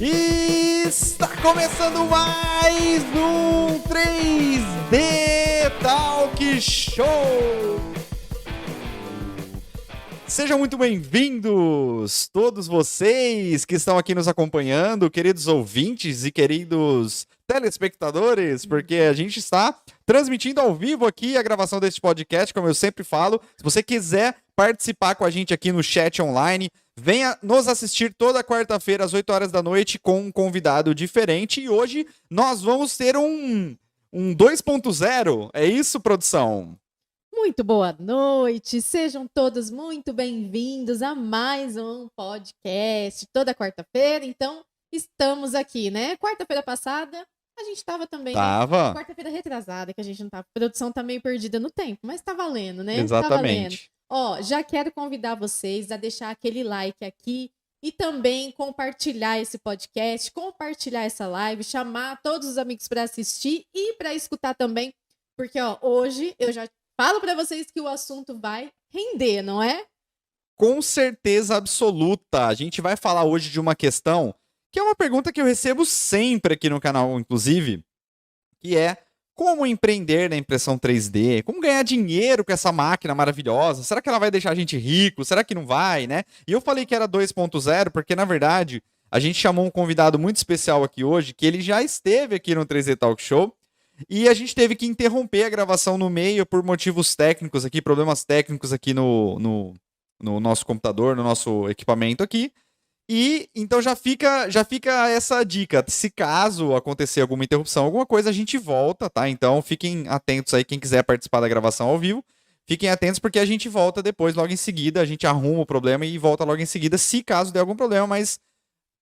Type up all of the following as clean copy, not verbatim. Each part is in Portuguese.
E está começando mais um 3D Talk Show! Sejam muito bem-vindos, todos vocês que estão aqui nos acompanhando, queridos ouvintes e queridos telespectadores, porque a gente está transmitindo ao vivo aqui a gravação deste podcast, como eu sempre falo. Se você quiser participar com a gente aqui no chat online, venha nos assistir toda quarta-feira às 8 horas da noite com um convidado diferente. E hoje nós vamos ter um 2.0. É isso, produção? Muito boa noite, sejam todos muito bem-vindos a mais um podcast toda quarta-feira. Então, estamos aqui, né? Quarta-feira passada, a gente estava também. Tava. Né? Quarta-feira retrasada, que a gente não tava. A produção tá meio perdida no tempo, mas tá valendo, né? Exatamente. Tá valendo. Ó, já quero convidar vocês a deixar aquele like aqui e também compartilhar esse podcast, compartilhar essa live, chamar todos os amigos para assistir e para escutar também, porque ó, hoje eu já falo pra vocês que o assunto vai render, não é? Com certeza absoluta. A gente vai falar hoje de uma questão que é uma pergunta que eu recebo sempre aqui no canal, inclusive, que é como empreender na impressão 3D, como ganhar dinheiro com essa máquina maravilhosa, será que ela vai deixar a gente rico, será que não vai, né? E eu falei que era 2.0 porque, na verdade, a gente chamou um convidado muito especial aqui hoje, que ele já esteve aqui no 3D Talk Show, e a gente teve que interromper a gravação no meio por motivos técnicos aqui, problemas técnicos aqui no nosso computador, no nosso equipamento aqui. E então já fica essa dica. Se caso acontecer alguma interrupção, alguma coisa, a gente volta, tá? Então fiquem atentos aí, quem quiser participar da gravação ao vivo. Fiquem atentos porque a gente volta depois, logo em seguida. A gente arruma o problema e volta logo em seguida, se caso der algum problema. Mas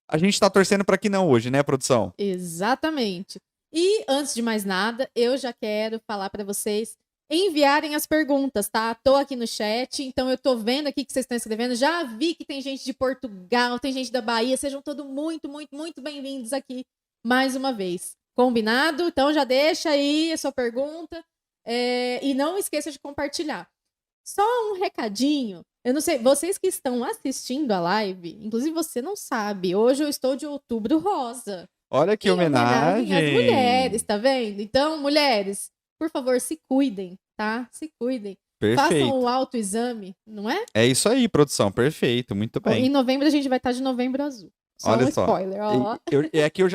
a gente tá torcendo para que não hoje, né, produção? Exatamente. E, antes de mais nada, eu já quero falar para vocês enviarem as perguntas, tá? Tô aqui no chat, então eu tô vendo aqui que vocês estão escrevendo. Já vi que tem gente de Portugal, tem gente da Bahia. Sejam todos muito, muito, muito bem-vindos aqui mais uma vez. Combinado? Então já deixa aí a sua pergunta e não esqueça de compartilhar. Só um recadinho. Eu não sei, vocês que estão assistindo a live, inclusive você não sabe, hoje eu estou de Outubro Rosa. Olha que homenagem às mulheres, tá vendo? Então, mulheres, por favor, se cuidem, tá? Se cuidem. Perfeito. Façam o autoexame, não é? É isso aí, produção. Perfeito, muito bem. Em novembro a gente vai estar de Novembro Azul. Olha um spoiler, ó. É que eu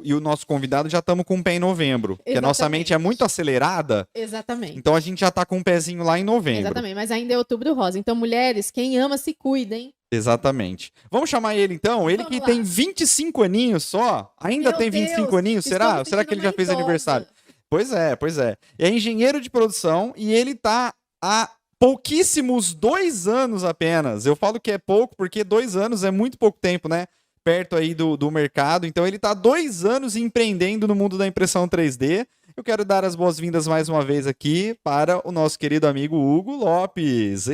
e o nosso convidado já estamos com um pé em novembro. Porque a nossa mente é muito acelerada. Exatamente. Então a gente já tá com um pezinho lá em novembro. Exatamente, mas ainda é Outubro Rosa. Então, mulheres, quem ama, se cuidem. Exatamente. Vamos chamar ele então? Ele que tem 25 aninhos só. Ainda tem 25 aninhos, será? Será que ele já fez aniversário? Pois é, pois é. É engenheiro de produção e ele tá há pouquíssimos 2 anos apenas. Eu falo que é pouco porque 2 anos é muito pouco tempo, né? Perto aí do mercado. Então ele tá há 2 anos empreendendo no mundo da impressão 3D. Eu quero dar as boas-vindas mais uma vez aqui para o nosso querido amigo Hugo Lopes.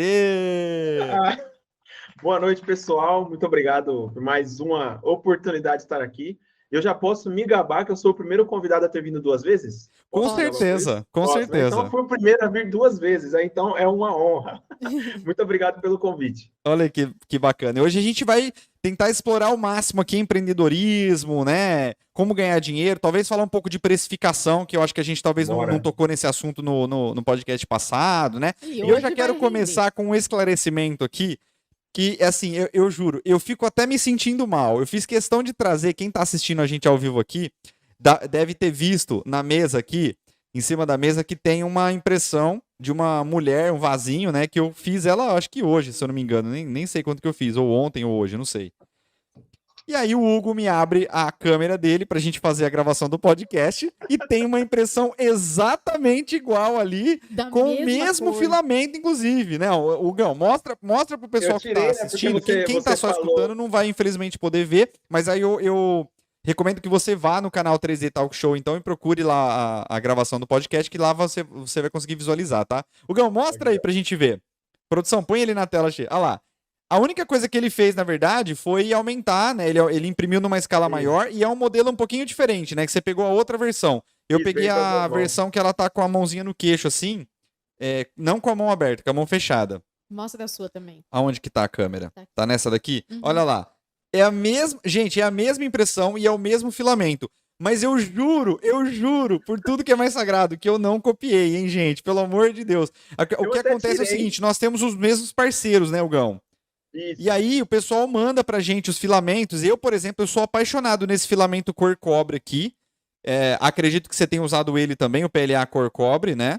Boa noite, pessoal. Muito obrigado por mais uma oportunidade de estar aqui. Eu já posso me gabar que eu sou o primeiro convidado a ter vindo 2 vezes? Com certeza, com certeza. Então eu fui o primeiro a vir 2 vezes, então é uma honra. Muito obrigado pelo convite. Olha que bacana. Hoje a gente vai tentar explorar ao máximo aqui empreendedorismo, né? Como ganhar dinheiro, talvez falar um pouco de precificação, que eu acho que a gente talvez não tocou nesse assunto no podcast passado, né? E eu já quero começar com um esclarecimento aqui, que, assim, eu juro, eu fico até me sentindo mal. Eu fiz questão de trazer, quem tá assistindo a gente ao vivo aqui, deve ter visto na mesa aqui, em cima da mesa, que tem uma impressão de uma mulher, um vasinho, né, que eu fiz ela, acho que hoje, se eu não me engano, nem sei quanto que eu fiz, ou ontem ou hoje, não sei. E aí o Hugo me abre a câmera dele pra gente fazer a gravação do podcast e tem uma impressão exatamente igual ali, com o mesmo filamento, inclusive, né? Hugão, mostra pro pessoal que tá assistindo, quem tá só escutando não vai, infelizmente, poder ver, mas aí eu recomendo que você vá no canal 3D Talk Show, então, e procure lá a gravação do podcast, que lá você vai conseguir visualizar, tá? Hugão, mostra aí pra gente ver. Produção, põe ele na tela, olha lá. A única coisa que ele fez, na verdade, foi aumentar, né? Ele imprimiu numa escala maior e é um modelo um pouquinho diferente, né? Que você pegou a outra versão. Eu peguei a versão que ela tá com a mãozinha no queixo, assim, não com a mão aberta, com a mão fechada. Mostra a sua também. Aonde que tá a câmera? Tá nessa daqui? Olha lá. É a mesma, gente, é a mesma impressão e é o mesmo filamento. Mas eu juro, por tudo que é mais sagrado, que eu não copiei, hein, gente? Pelo amor de Deus. O Eu que até acontece é o tirei. seguinte, nós temos os mesmos parceiros, né, Hugão? Isso. E aí o pessoal manda pra gente os filamentos. Eu, por exemplo, eu sou apaixonado nesse filamento cor cobre aqui. Acredito que você tenha usado ele também, o PLA cor cobre, né?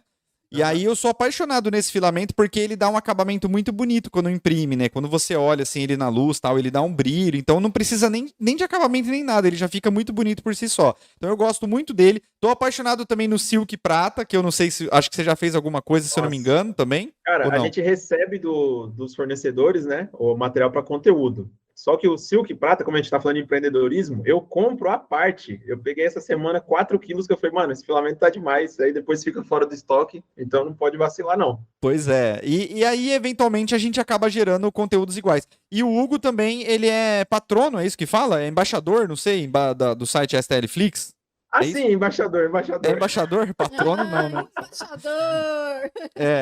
E aí eu sou apaixonado nesse filamento porque ele dá um acabamento muito bonito quando imprime, né? Quando você olha assim ele na luz, tal, ele dá um brilho. Então não precisa nem de acabamento nem nada, ele já fica muito bonito por si só. Então eu gosto muito dele. Tô apaixonado também no Silk Prata, que eu não sei se acho que você já fez alguma coisa, se eu não me engano, também. Cara, Ou a não? gente recebe dos fornecedores, né, o material para conteúdo. Só que o Silk Prata, como a gente está falando de empreendedorismo, eu compro à parte. Eu peguei essa semana 4 quilos que eu falei, mano, esse filamento tá demais. Aí depois fica fora do estoque, então não pode vacilar, não. Pois é. E aí, eventualmente, a gente acaba gerando conteúdos iguais. E o Hugo também, ele é patrono, é isso que fala? É embaixador, não sei, do site STL Flix? Ah, É isso? sim, embaixador, É embaixador. embaixador? Patrono não, né? Embaixador!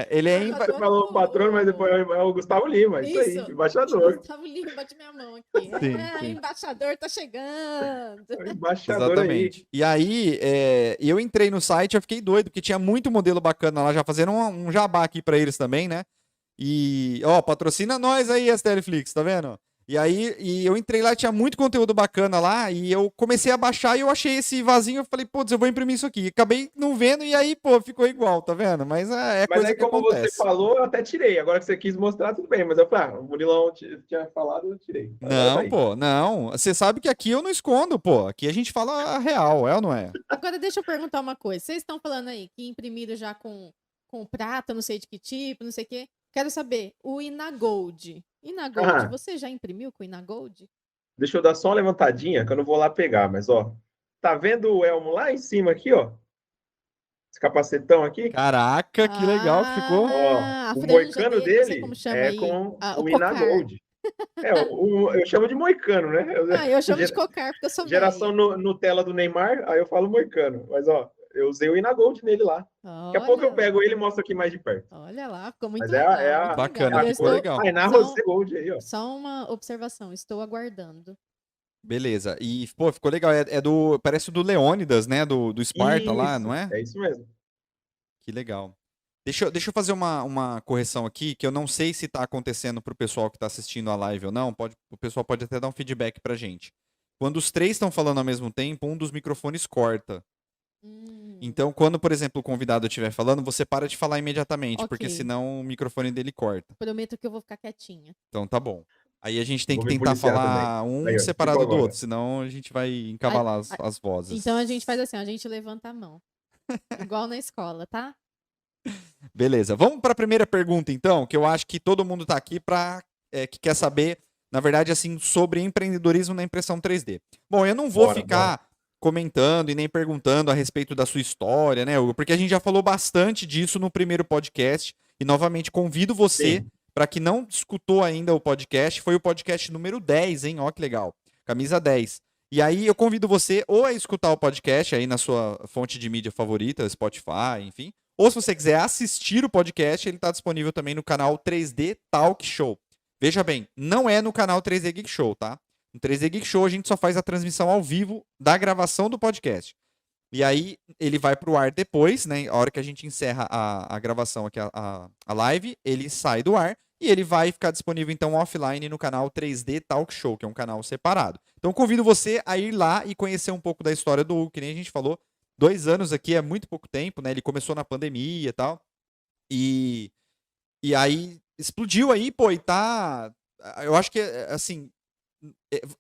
Ele é. Você falou patrono, mas depois é o Gustavo Lima, isso aí, embaixador. Gustavo Lima, bate minha mão aqui. Sim. Embaixador tá chegando. Embaixador aí. Exatamente. E aí, eu entrei no site, eu fiquei doido, porque tinha muito modelo bacana lá, já fazendo um jabá aqui pra eles também, né? E, ó, patrocina nós aí, STL Flix, tá vendo? E aí, eu entrei lá, tinha muito conteúdo bacana lá, e eu comecei a baixar e eu achei esse vasinho, eu falei, putz, eu vou imprimir isso aqui. Acabei não vendo e aí, pô, ficou igual, tá vendo? Mas é Mas coisa aí, que como você acontece. falou, eu até tirei. Agora que você quis mostrar, tudo bem. Mas eu falei, o Murilão tinha falado, eu tirei. Agora tá Não, aí. pô, não. Você sabe que aqui eu não escondo, pô. Aqui a gente fala a real, é ou não é? Agora deixa eu perguntar uma coisa. Vocês estão falando aí que imprimiram já com prata, não sei de que tipo, não sei o quê. Quero saber, o Inagold. Inagold, Ah, você já imprimiu com o Inagold? deixa eu dar só uma levantadinha, que eu não vou lá pegar. Mas, ó, tá vendo o elmo lá em cima aqui, ó? Esse capacetão aqui? Caraca, que legal que ficou. Ó, A o franja moicano dele, não sei dele como chama é aí. com O o cocar. Inagold. Eu chamo de moicano, né? Eu chamo de cocar porque eu sou Geração velha. Nutella do Neymar, aí eu falo moicano. Mas, ó, eu usei o Inagold nele lá. Daqui a pouco eu Olha pego lá. ele e mostro aqui mais de perto. Olha lá, ficou muito Mas legal, muito legal. Bacana, E eu ficou estou. legal. Tainá Só, Rosé Gold aí, ó. só uma observação, estou aguardando. Beleza. E, pô, ficou legal. Parece o do Leônidas, né? Do Esparta lá, não é? É isso mesmo. Que legal. Deixa eu fazer uma correção aqui, que eu não sei se tá acontecendo pro pessoal que tá assistindo a live ou não. O pessoal pode até dar um feedback pra gente. Quando os três estão falando ao mesmo tempo, um dos microfones corta. Então, quando, por exemplo, o convidado estiver falando, você para de falar imediatamente, porque Ok. senão o microfone dele corta. Prometo que eu vou ficar quietinha. Então tá bom. Aí a gente tem Vou que me tentar policiar falar também. um Aí, ó, separado do agora. outro, senão a gente vai encavalar as vozes. Então a gente faz assim, a gente levanta a mão. Igual na escola, tá? Beleza. Vamos para a primeira pergunta, então, que eu acho que todo mundo está aqui que quer saber, na verdade, assim, sobre empreendedorismo na impressão 3D. Bom, eu não vou ficar comentando e nem perguntando a respeito da sua história, né, Hugo? Porque a gente já falou bastante disso no primeiro podcast. E, novamente, convido você, para que não escutou ainda o podcast, foi o podcast número 10, hein? Ó, que legal. Camisa 10. E aí eu convido você ou a escutar o podcast aí na sua fonte de mídia favorita, Spotify, enfim. Ou se você quiser assistir o podcast, ele está disponível também no canal 3D Talk Show. Veja bem, não é no canal 3D Geek Show, tá? No 3D Geek Show a gente só faz a transmissão ao vivo da gravação do podcast. E aí ele vai pro ar depois, né? A hora que a gente encerra a gravação aqui, a live, ele sai do ar e ele vai ficar disponível então offline no canal 3D Talk Show, que é um canal separado. Então convido você a ir lá e conhecer um pouco da história do Hugo, que nem a gente falou. 2 anos aqui é muito pouco tempo, né? Ele começou na pandemia e tal. E aí explodiu aí, pô, e tá. Eu acho que, assim.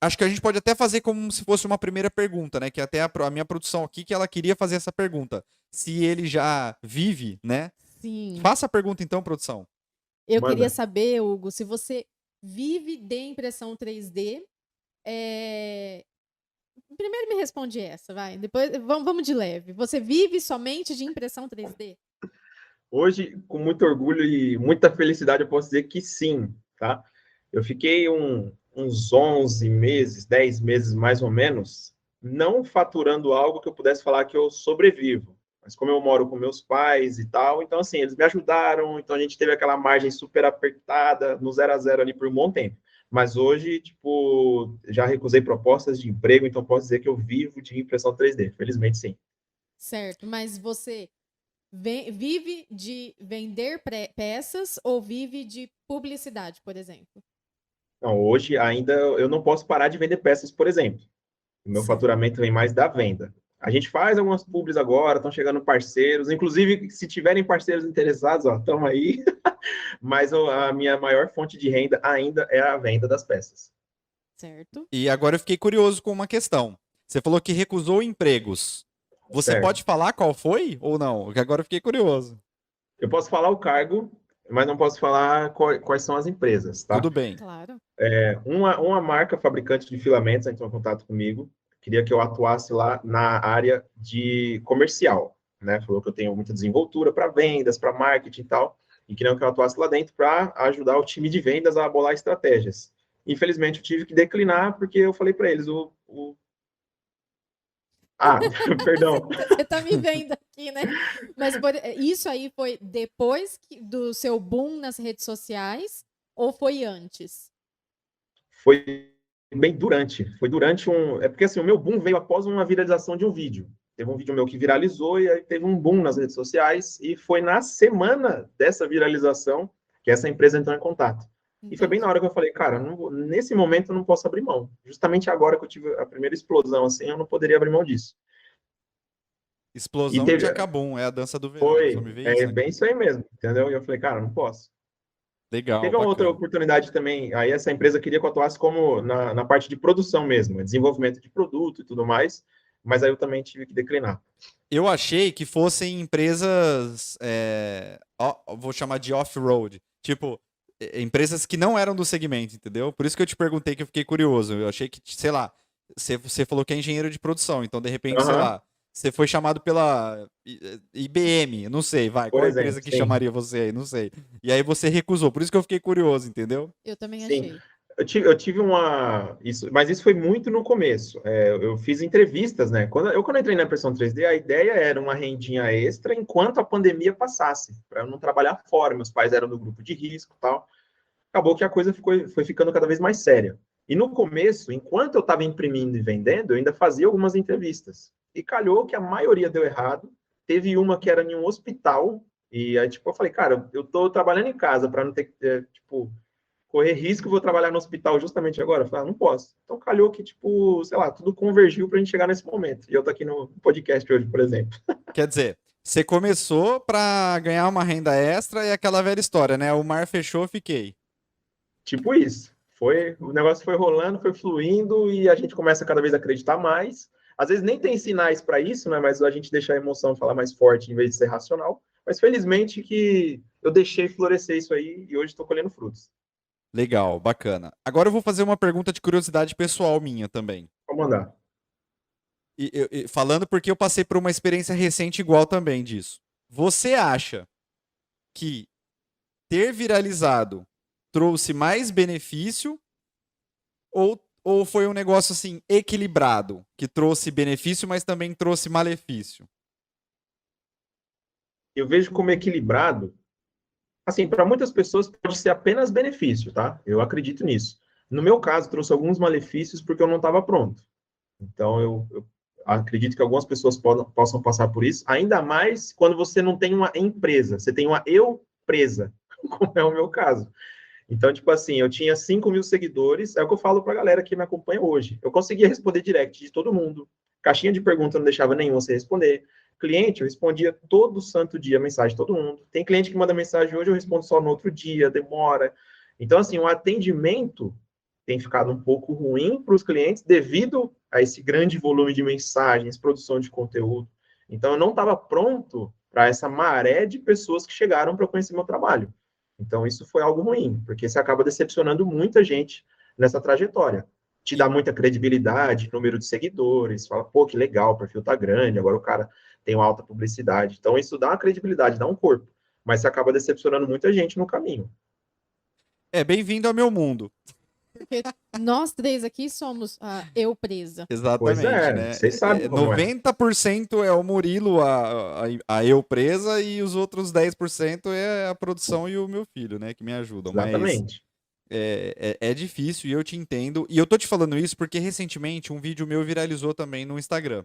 Acho que a gente pode até fazer como se fosse uma primeira pergunta, né? Que até a minha produção aqui, que ela queria fazer essa pergunta. Se ele já vive, né? Sim. Faça a pergunta então, produção. Eu queria saber, Hugo, se você vive de impressão 3D. Primeiro me responde essa, vai. Depois vamos de leve. Você vive somente de impressão 3D? Hoje, com muito orgulho e muita felicidade, eu posso dizer que sim, tá? Eu fiquei uns 11 meses, 10 meses mais ou menos, não faturando algo que eu pudesse falar que eu sobrevivo. Mas como eu moro com meus pais e tal, então assim, eles me ajudaram, então a gente teve aquela margem super apertada, no 0 a 0 ali por um bom tempo. Mas hoje, tipo, já recusei propostas de emprego, então posso dizer que eu vivo de impressão 3D. Felizmente, sim. Certo, mas você vive de vender peças ou vive de publicidade, por exemplo? Não, hoje ainda eu não posso parar de vender peças, por exemplo. O meu Certo. faturamento vem mais da venda. A gente faz algumas publis agora, estão chegando parceiros. Inclusive, se tiverem parceiros interessados, ó, estão aí. Mas a minha maior fonte de renda ainda é a venda das peças. Certo. E agora eu fiquei curioso com uma questão. Você falou que recusou empregos. Você Certo. pode falar qual foi ou não? Porque agora eu fiquei curioso. Eu posso falar o cargo, mas não posso falar quais são as empresas, tá? Tudo bem. Claro. Uma marca fabricante de filamentos entrou em contato comigo, queria que eu atuasse lá na área de comercial, né? Falou que eu tenho muita desenvoltura para vendas, para marketing e tal, e queriam que eu atuasse lá dentro para ajudar o time de vendas a bolar estratégias. Infelizmente, eu tive que declinar porque eu falei para eles Ah, perdão. Você tá me vendo aqui, né? Mas isso aí foi depois do seu boom nas redes sociais ou foi antes? Foi bem durante. Foi durante um. É porque assim, o meu boom veio após uma viralização de um vídeo. Teve um vídeo meu que viralizou e aí teve um boom nas redes sociais. E foi na semana dessa viralização que essa empresa entrou em contato. Entendi. E foi bem na hora que eu falei, cara, nesse momento eu não posso abrir mão. Justamente agora que eu tive a primeira explosão, assim, eu não poderia abrir mão disso. Explosão de Acabum, é a dança do verão. Só me vê isso, né? Bem isso aí mesmo, entendeu? E eu falei, cara, não posso. Legal, teve uma bacana. outra oportunidade também, aí essa empresa queria que eu atuasse como na parte de produção mesmo, desenvolvimento de produto e tudo mais, mas aí eu também tive que declinar. Eu achei que fossem empresas, vou chamar de off-road, tipo, empresas que não eram do segmento, entendeu? Por isso que eu te perguntei, que eu fiquei curioso. Eu achei que, sei lá, você falou que é engenheiro de produção, então de repente, sei lá, você foi chamado pela IBM, não sei, vai, qual exemplo, empresa que chamaria você aí, não sei. E aí você recusou, por isso que eu fiquei curioso, entendeu? Eu também achei. Eu tive mas isso foi muito no começo. Eu fiz entrevistas, né? Quando eu entrei na impressão 3D, a ideia era uma rendinha extra enquanto a pandemia passasse, para eu não trabalhar fora. Meus pais eram do grupo de risco e tal. Acabou que a coisa foi ficando cada vez mais séria. E no começo, enquanto eu estava imprimindo e vendendo, eu ainda fazia algumas entrevistas. E calhou que a maioria deu errado. Teve uma que era em um hospital, e aí, tipo, eu falei, cara, eu tô trabalhando em casa para não ter que, correr risco, vou trabalhar no hospital justamente agora. Eu falei, não posso. Então calhou que, tipo, sei lá, tudo convergiu para a gente chegar nesse momento. E eu tô aqui no podcast hoje, por exemplo. Quer dizer, você começou para ganhar uma renda extra e aquela velha história, né? O mar fechou, fiquei. Tipo isso. O negócio foi rolando, foi fluindo e a gente começa cada vez a acreditar mais. Às vezes nem tem sinais para isso, né? Mas a gente deixa a emoção falar mais forte em vez de ser racional. Mas felizmente que eu deixei florescer isso aí e hoje estou colhendo frutos. Legal, bacana. Agora eu vou fazer uma pergunta de curiosidade pessoal minha também. Vou mandar. Falando porque eu passei por uma experiência recente igual também disso. Você acha que ter viralizado trouxe mais benefício ou foi um negócio assim equilibrado, que trouxe benefício, mas também trouxe malefício? Eu vejo como equilibrado. Assim, para muitas pessoas pode ser apenas benefício, tá? Eu acredito nisso. No meu caso, trouxe alguns malefícios porque eu não estava pronto. Então, eu acredito que algumas pessoas possam passar por isso, ainda mais quando você não tem uma empresa, você tem uma eu-presa, como é o meu caso. Então, tipo assim, eu tinha 5 mil seguidores, é o que eu falo para a galera que me acompanha hoje. Eu conseguia responder direct de todo mundo, caixinha de pergunta não deixava nenhum você responder. Cliente, eu respondia todo santo dia a mensagem de todo mundo. Tem cliente que manda mensagem hoje, eu respondo só no outro dia, demora. Então, assim, o atendimento tem ficado um pouco ruim para os clientes devido a esse grande volume de mensagens, produção de conteúdo. Então, eu não estava pronto para essa maré de pessoas que chegaram para conhecer meu trabalho. Então, isso foi algo ruim, porque você acaba decepcionando muita gente nessa trajetória. Te dá muita credibilidade, número de seguidores, fala, pô, que legal, o perfil tá grande, agora o cara tem uma alta publicidade. Então, isso dá uma credibilidade, dá um corpo, mas você acaba decepcionando muita gente no caminho. Bem-vindo ao meu mundo. Porque nós três aqui somos a eu presa. Exatamente, né? Vocês sabem como 90% é o Murilo, a eu presa, e os outros 10% é a produção e o meu filho, né? Que me ajudam. Exatamente. É difícil e eu te entendo. E eu tô te falando isso porque recentemente um vídeo meu viralizou também no Instagram.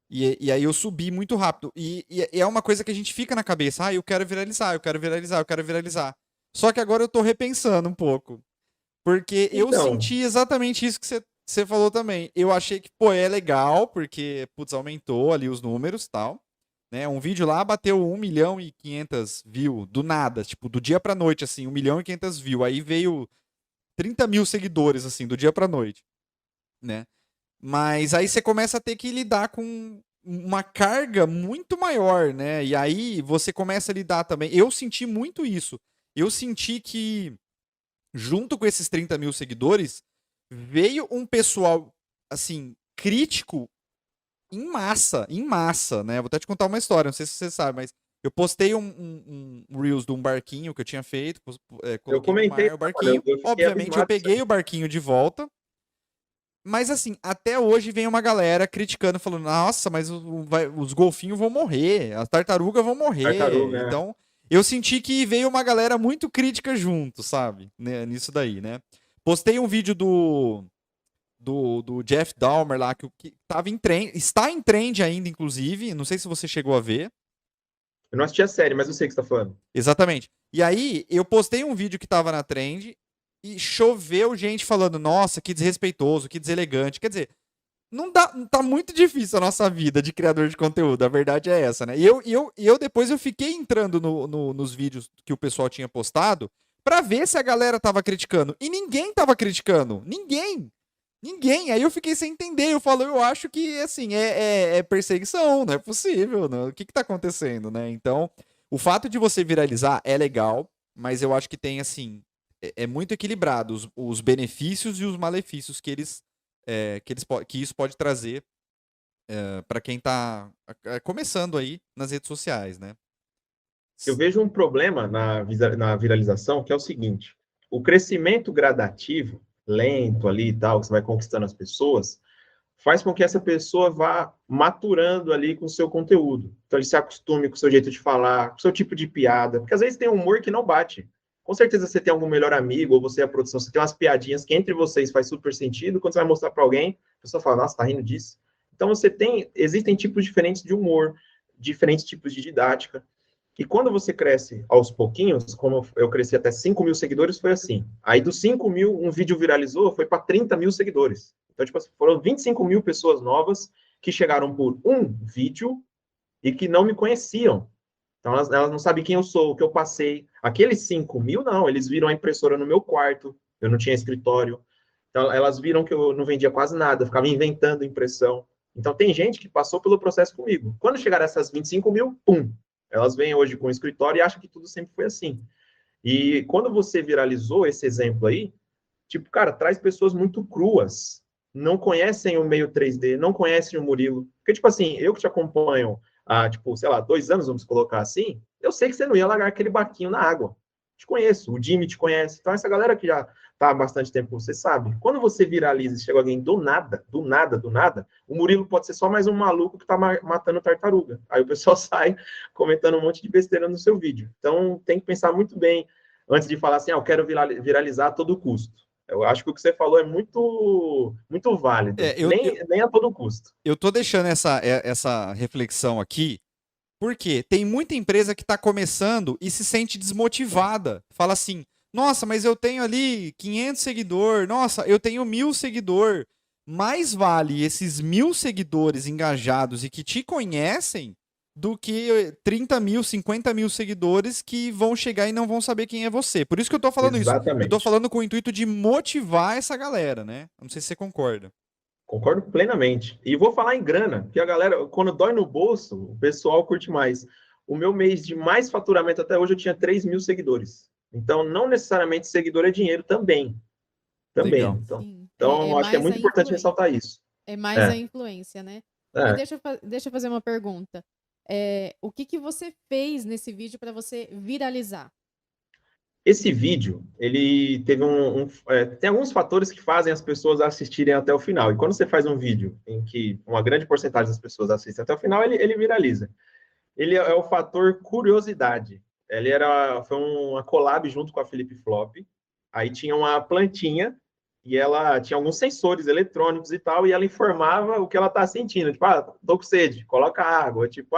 E aí eu subi muito rápido. E é uma coisa que a gente fica na cabeça. Ah, eu quero viralizar, eu quero viralizar, eu quero viralizar. Só que agora eu tô repensando um pouco. Porque eu Então, senti exatamente isso que você falou também. Eu achei que, pô, é legal, porque, putz, aumentou ali os números e tal. Né? Um vídeo lá bateu 1.500.000 views, do nada, tipo, do dia pra noite, assim, 1.500.000 views. Aí veio 30 mil seguidores, assim, do dia pra noite, né? Mas aí você começa a ter que lidar com uma carga muito maior, né? E aí você começa a lidar também. Eu senti muito isso. Eu senti que, junto com esses 30 mil seguidores, veio um pessoal, assim, crítico em massa, né? Vou até te contar uma história, não sei se você sabe, mas eu postei um Reels de um barquinho que eu tinha feito, eu coloquei no comentei, mar o olha, barquinho. eu fiquei Obviamente eu abismado disso peguei aí. o barquinho de volta, mas assim, até hoje vem uma galera criticando, falando, nossa, mas os golfinhos vão morrer, as tartarugas vão morrer. Tartaruga, né? Então, eu senti que veio uma galera muito crítica junto, sabe? Né, nisso daí, né? Postei um vídeo do Jeff Dahmer lá, que tava em trend, está em trend ainda, inclusive. Não sei se você chegou a ver. Eu não assisti a série, mas eu sei o que você tá falando. Exatamente. E aí, eu postei um vídeo que tava na trend e choveu gente falando, nossa, que desrespeitoso, que deselegante. Quer dizer, não dá, tá muito difícil a nossa vida de criador de conteúdo, a verdade é essa, né? E eu depois eu fiquei entrando nos vídeos que o pessoal tinha postado pra ver se a galera tava criticando. E ninguém tava criticando. Ninguém. Ninguém. Aí eu fiquei sem entender. Eu falo, eu acho que, assim, é perseguição, não é possível. Né? O que tá acontecendo, né? Então, o fato de você viralizar é legal, mas eu acho que tem, assim, é muito equilibrado os benefícios e os malefícios que isso pode trazer para quem tá começando aí nas redes sociais, né? Eu vejo um problema na viralização, que é o seguinte: o crescimento gradativo, lento ali e tal, que você vai conquistando as pessoas, faz com que essa pessoa vá maturando ali com o seu conteúdo. Então, ele se acostume com o seu jeito de falar, com o seu tipo de piada, porque às vezes tem um humor que não bate. Com certeza você tem algum melhor amigo, ou você é a produção, você tem umas piadinhas que entre vocês faz super sentido, quando você vai mostrar para alguém, a pessoa fala, nossa, tá rindo disso. Então, existem tipos diferentes de humor, diferentes tipos de didática, e quando você cresce aos pouquinhos, como eu cresci até 5 mil seguidores, foi assim. Aí dos 5 mil, um vídeo viralizou, foi para 30 mil seguidores. Então, tipo assim, foram 25 mil pessoas novas que chegaram por um vídeo e que não me conheciam. Então, elas não sabem quem eu sou, o que eu passei. Aqueles 5 mil, não, eles viram a impressora no meu quarto, eu não tinha escritório. Então, elas viram que eu não vendia quase nada, ficava inventando impressão. Então, tem gente que passou pelo processo comigo. Quando chegar essas 25 mil, pum, elas vêm hoje com o escritório e acham que tudo sempre foi assim. E quando você viralizou esse exemplo aí, tipo, cara, traz pessoas muito cruas, não conhecem o meio 3D, não conhecem o Murilo. Porque, tipo assim, eu que te acompanho há, tipo, sei lá, 2 anos, vamos colocar assim, eu sei que você não ia largar aquele barquinho na água. Te conheço, o Jimmy te conhece. Então, essa galera que já tá há bastante tempo, você sabe. Quando você viraliza e chega alguém do nada, do nada, do nada, o Murilo pode ser só mais um maluco que tá matando tartaruga. Aí o pessoal sai comentando um monte de besteira no seu vídeo. Então, tem que pensar muito bem antes de falar assim, eu quero viralizar a todo custo. Eu acho que o que você falou é muito, muito válido. É, Nem a todo custo. eu tô deixando essa reflexão aqui, porque tem muita empresa que está começando e se sente desmotivada. Fala assim, nossa, mas eu tenho ali 500 seguidores, nossa, eu tenho 1.000 seguidores. Mais vale esses 1.000 seguidores engajados e que te conhecem do que 30 mil, 50 mil seguidores que vão chegar e não vão saber quem é você. Por isso que eu tô falando isso. Eu tô Exatamente. falando com o intuito de motivar essa galera, né? Não sei se você concorda. Concordo plenamente. E vou falar em grana, que a galera, quando dói no bolso, o pessoal curte mais. O meu mês de mais faturamento até hoje eu tinha 3 mil seguidores. Então, não necessariamente seguidor é dinheiro também. Também. Legal. Então, Sim, é acho que é mais a muito importante influência. ressaltar isso. É mais a É, influência, né? E é. deixa eu fazer uma pergunta. O que você fez nesse vídeo para você viralizar? Esse vídeo, ele teve tem alguns fatores que fazem as pessoas assistirem até o final. E quando você faz um vídeo em que uma grande porcentagem das pessoas assistem até o final, ele viraliza. Ele é o fator curiosidade. Foi uma collab junto com a Felipe Flop. Aí tinha uma plantinha e ela tinha alguns sensores eletrônicos e tal, e ela informava o que ela tá sentindo. Tipo, tô com sede, coloca água. Tipo,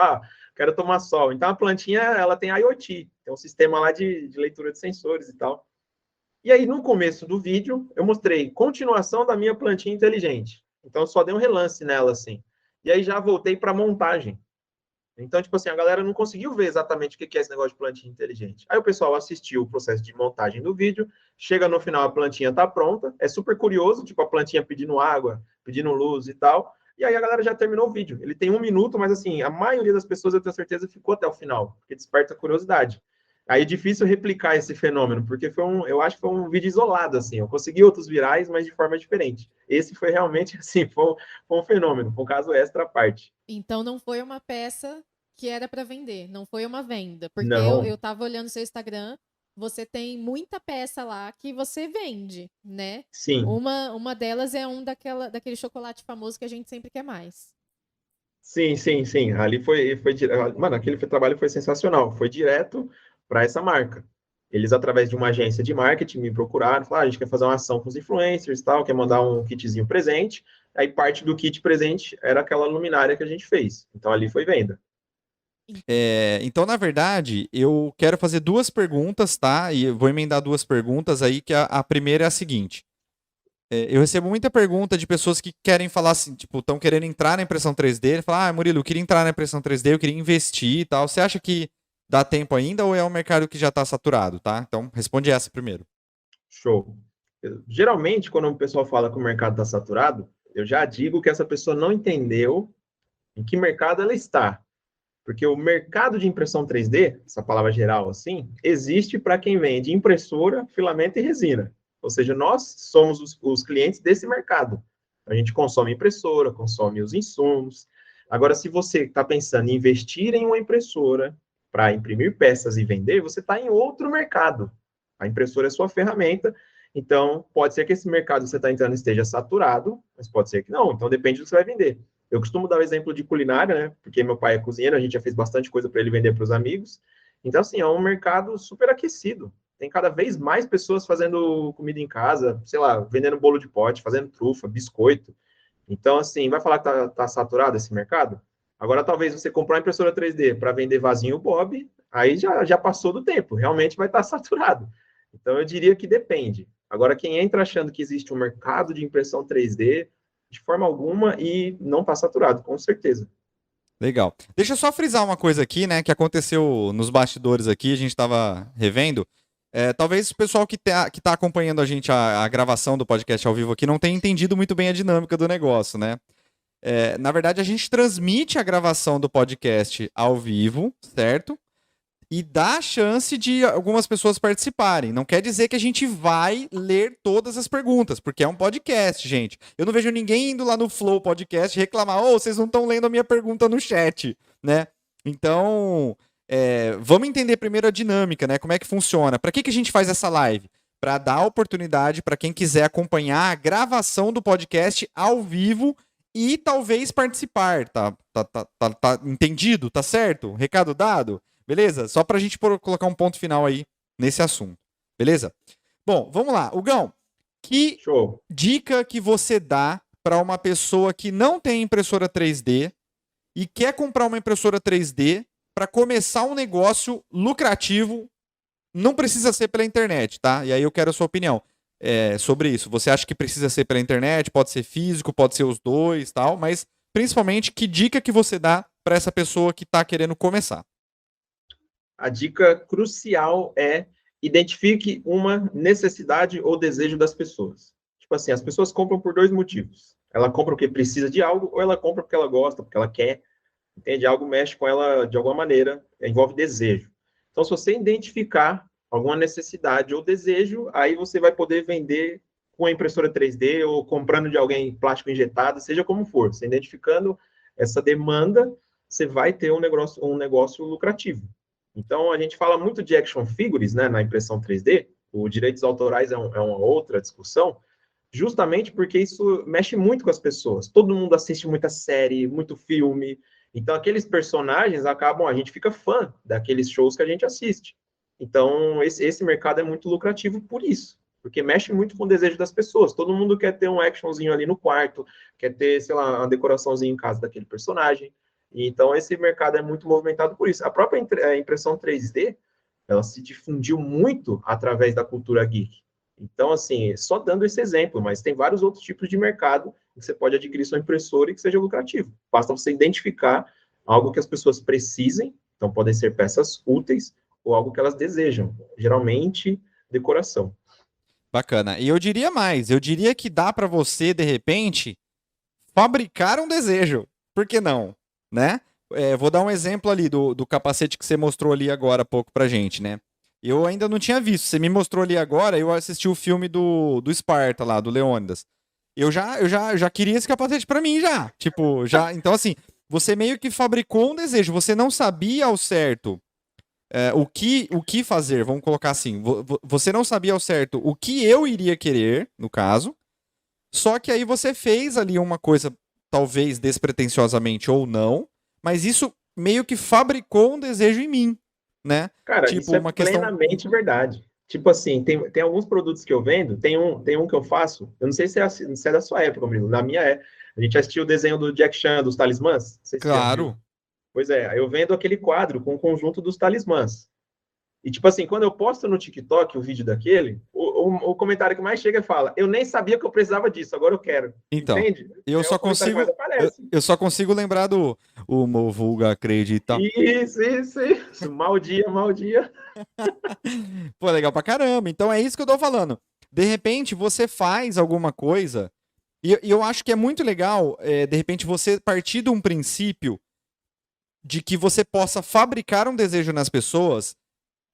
quero tomar sol. Então, a plantinha, ela tem IoT, tem um sistema lá de leitura de sensores e tal. E aí, no começo do vídeo, eu mostrei continuação da minha plantinha inteligente. Então, eu só dei um relance nela, assim. E aí, já voltei para a montagem. Então, tipo assim, a galera não conseguiu ver exatamente o que é esse negócio de plantinha inteligente. Aí o pessoal assistiu o processo de montagem do vídeo, chega no final, a plantinha tá pronta, é super curioso, tipo, a plantinha pedindo água, pedindo luz e tal, e aí a galera já terminou o vídeo. Ele tem 1 minuto, mas assim, a maioria das pessoas, eu tenho certeza, ficou até o final, porque desperta a curiosidade. Aí é difícil replicar esse fenômeno, porque eu acho que foi um vídeo isolado, assim, eu consegui outros virais, mas de forma diferente. Esse foi realmente, assim, foi um fenômeno, foi um caso extra à parte. Então não foi uma peça que era para vender, não foi uma venda. Porque Não. eu tava olhando seu Instagram, você tem muita peça lá que você vende, né? Sim. Uma delas é daquele chocolate famoso que a gente sempre quer mais. Sim, sim, sim. Ali mano, aquele trabalho foi sensacional. Foi direto para essa marca. Eles, através de uma agência de marketing, me procuraram, falaram, a gente quer fazer uma ação com os influencers e tal, quer mandar um kitzinho presente. Aí parte do kit presente era aquela luminária que a gente fez. Então ali foi venda. Então, na verdade, eu quero fazer 2 perguntas, tá? E eu vou emendar 2 perguntas aí, que a primeira é a seguinte. Eu recebo muita pergunta de pessoas que querem falar assim, tipo, estão querendo entrar na impressão 3D, falar, Murilo, eu queria entrar na impressão 3D, eu queria investir e tal. Você acha que dá tempo ainda ou é um mercado que já está saturado, tá? Então, responde essa primeiro. Show. Geralmente, quando o pessoal fala que o mercado está saturado, eu já digo que essa pessoa não entendeu em que mercado ela está. Porque o mercado de impressão 3D, essa palavra geral assim, existe para quem vende impressora, filamento e resina. Ou seja, nós somos os clientes desse mercado. A gente consome impressora, consome os insumos. Agora, se você está pensando em investir em uma impressora para imprimir peças e vender, você está em outro mercado. A impressora é sua ferramenta. Então, pode ser que esse mercado que você está entrando esteja saturado, mas pode ser que não. Então, depende do que você vai vender. Eu costumo dar o exemplo de culinária, né? Porque meu pai é cozinheiro, a gente já fez bastante coisa para ele vender para os amigos. Então, assim, é um mercado super aquecido. Tem cada vez mais pessoas fazendo comida em casa, sei lá, vendendo bolo de pote, fazendo trufa, biscoito. Então, assim, vai falar que tá saturado esse mercado? Agora, talvez você comprar uma impressora 3D para vender vasinho Bob, aí já passou do tempo, realmente vai estar saturado. Então, eu diria que depende. Agora, quem entra achando que existe um mercado de impressão 3D, de forma alguma, e não está saturado, com certeza. Legal. Deixa eu só frisar uma coisa aqui, né, que aconteceu nos bastidores aqui, a gente estava revendo. Talvez o pessoal que tá acompanhando a gente, a gravação do podcast ao vivo aqui, não tenha entendido muito bem a dinâmica do negócio, né? Na verdade, a gente transmite a gravação do podcast ao vivo, certo? E dá a chance de algumas pessoas participarem. Não quer dizer que a gente vai ler todas as perguntas, porque é um podcast, gente. Eu não vejo ninguém indo lá no Flow Podcast reclamar, vocês não estão lendo a minha pergunta no chat, né? Então, vamos entender primeiro a dinâmica, né? Como é que funciona. Para que a gente faz essa live? Para dar oportunidade para quem quiser acompanhar a gravação do podcast ao vivo e talvez participar, tá entendido? Tá certo? Recado dado? Beleza? Só pra gente colocar um ponto final aí nesse assunto. Beleza? Bom, vamos lá. Hugão, que Show. Dica que você dá para uma pessoa que não tem impressora 3D e quer comprar uma impressora 3D para começar um negócio lucrativo? Não precisa ser pela internet, tá? E aí eu quero a sua opinião sobre isso. Você acha que precisa ser pela internet? Pode ser físico, pode ser os dois, tal. Mas principalmente, que dica que você dá para essa pessoa que está querendo começar? A dica crucial é identifique uma necessidade ou desejo das pessoas. Tipo assim, as pessoas compram por 2 motivos. Ela compra porque precisa de algo ou ela compra porque ela gosta, porque ela quer. Entende? Algo mexe com ela de alguma maneira, envolve desejo. Então, se você identificar alguma necessidade ou desejo, aí você vai poder vender com a impressora 3D ou comprando de alguém plástico injetado, seja como for. Você identificando essa demanda, você vai ter um negócio lucrativo. Então, a gente fala muito de action figures, né, na impressão 3D, os direitos autorais é uma outra discussão, justamente porque isso mexe muito com as pessoas. Todo mundo assiste muita série, muito filme, então aqueles personagens a gente fica fã daqueles shows que a gente assiste. Então, esse mercado é muito lucrativo por isso. porque mexe muito com o desejo das pessoas. Todo mundo quer ter um actionzinho ali no quarto, quer ter, sei lá, uma decoraçãozinha em casa daquele personagem. Então, esse mercado é muito movimentado por isso. A própria impressão 3D, ela se difundiu muito através da cultura geek. Então, assim, só dando esse exemplo, mas tem vários outros tipos de mercado que você pode adquirir sua impressora e que seja lucrativo. Basta você identificar algo que as pessoas precisem, então podem ser peças úteis ou algo que elas desejam, geralmente decoração. Bacana. E eu diria mais, eu diria que dá para você, de repente, fabricar um desejo. Por que não? Né? Vou dar um exemplo ali do capacete que você mostrou ali agora há pouco pra gente, né? Eu ainda não tinha visto. Você me mostrou ali agora, eu assisti o filme do Esparta lá, do Leônidas. Eu já queria esse capacete pra mim já. Tipo, já. Então, assim, você meio que fabricou um desejo. Você não sabia ao certo o que fazer, vamos colocar assim. Você não sabia ao certo o que eu iria querer, no caso. Só que aí você fez ali uma coisa, talvez despretensiosamente ou não, mas isso meio que fabricou um desejo em mim, né? Cara, tipo, isso é plenamente verdade. Tipo assim, tem alguns produtos que eu vendo, tem um que eu faço, eu não sei se é da sua época, Murilo, na minha é. A gente assistiu o desenho do Jack Chan, dos talismãs? Não sei se claro. Pois é, eu vendo aquele quadro com o conjunto dos talismãs. E, tipo assim, quando eu posto no TikTok o vídeo daquele, o comentário que mais chega fala: eu nem sabia que eu precisava disso, agora eu quero. Então, entende? Eu só consigo lembrar do o Movuga acredita. Isso. Mal dia. Pô, legal pra caramba. Então é isso que eu tô falando. De repente, você faz alguma coisa, e eu acho que é muito legal, de repente, você partir de um princípio de que você possa fabricar um desejo nas pessoas,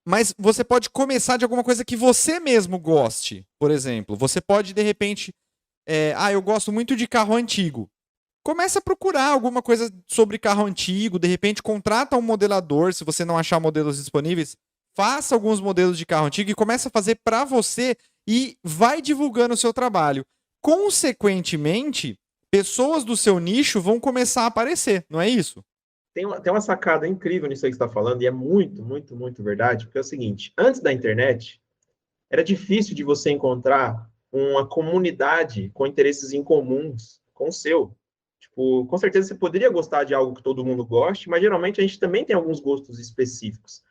mas você pode começar de alguma coisa que você mesmo goste. Por exemplo, você pode, de repente, eu gosto muito de carro antigo. Começa a procurar alguma coisa sobre carro antigo, de repente contrata um modelador, se você não achar modelos disponíveis, faça alguns modelos de carro antigo e começa a fazer para você e vai divulgando o seu trabalho. Consequentemente, pessoas do seu nicho vão começar a aparecer, não é isso? Tem uma sacada incrível nisso aí que você está falando, e é muito, muito, muito verdade, porque é o seguinte: antes da internet, era difícil de você encontrar uma comunidade com interesses em comuns com o seu. Tipo, com certeza você poderia gostar de algo que todo mundo goste, mas geralmente a gente também tem alguns gostos específicos.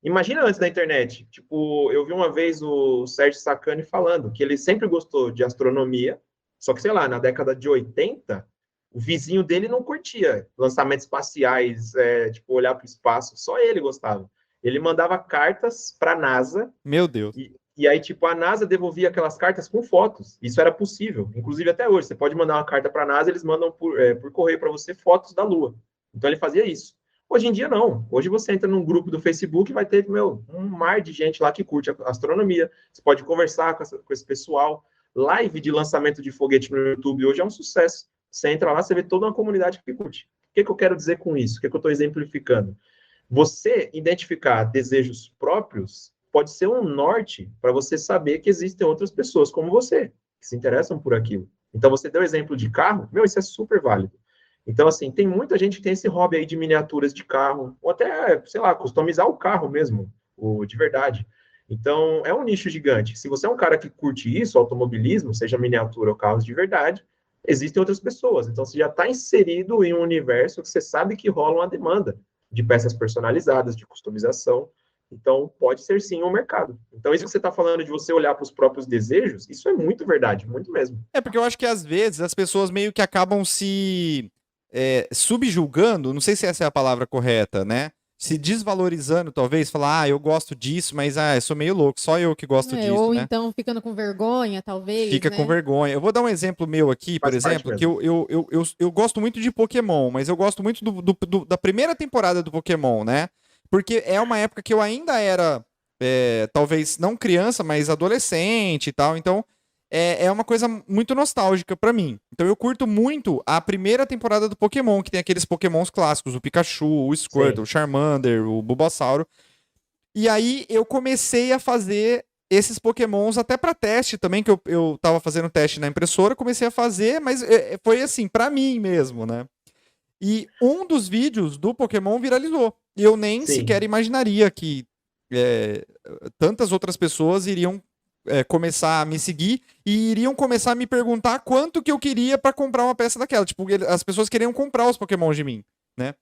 Imagina antes da internet. Tipo, eu vi uma vez o Sérgio Sacani falando que ele sempre gostou de astronomia, só que, sei lá, na década de 80, o vizinho dele não curtia lançamentos espaciais, tipo, olhar para o espaço. Só ele gostava. Ele mandava cartas para a NASA. Meu Deus. E aí, tipo, a NASA devolvia aquelas cartas com fotos. Isso era possível. Inclusive, até hoje, você pode mandar uma carta para a NASA, eles mandam por correio para você fotos da Lua. Então, ele fazia isso. Hoje em dia, não. Hoje você entra num grupo do Facebook e vai ter, um mar de gente lá que curte astronomia. Você pode conversar com esse pessoal. Live de lançamento de foguete no YouTube hoje é um sucesso. Você entra lá, você vê toda uma comunidade que curte. O que eu quero dizer com isso? O que eu estou exemplificando? Você identificar desejos próprios pode ser um norte para você saber que existem outras pessoas como você, que se interessam por aquilo. Então, você deu exemplo de carro, isso é super válido. Então, assim, tem muita gente que tem esse hobby aí de miniaturas de carro, ou até, sei lá, customizar o carro mesmo, de verdade. Então, é um nicho gigante. Se você é um cara que curte isso, automobilismo, seja miniatura ou carros de verdade, existem outras pessoas. Então, você já está inserido em um universo que você sabe que rola uma demanda de peças personalizadas, de customização. Então, pode ser sim um mercado. Então, isso que você está falando de você olhar para os próprios desejos, isso é muito verdade, muito mesmo. Porque eu acho que às vezes as pessoas meio que acabam se subjulgando, não sei se essa é a palavra correta, né? Se desvalorizando, talvez, falar, eu gosto disso, mas eu sou meio louco, só eu que gosto disso, ou né? então ficando com vergonha, talvez, Fica com vergonha. Eu vou dar um exemplo meu aqui, por exemplo, que eu gosto muito de Pokémon, mas eu gosto muito da primeira temporada do Pokémon, né? Porque é uma época que eu ainda era, talvez não criança, mas adolescente e tal, então é uma coisa muito nostálgica pra mim. Então eu curto muito a primeira temporada do Pokémon, que tem aqueles Pokémons clássicos, o Pikachu, o Squirtle, o Charmander, o Bulbasauro. E aí eu comecei a fazer esses Pokémons até pra teste também, que eu tava fazendo teste na impressora, comecei a fazer, mas foi assim, pra mim mesmo, né? E um dos vídeos do Pokémon viralizou. E eu nem sequer imaginaria que tantas outras pessoas iriam começar a me seguir e iriam começar a me perguntar quanto que eu queria pra comprar uma peça daquela. Tipo, as pessoas queriam comprar os Pokémon de mim, né?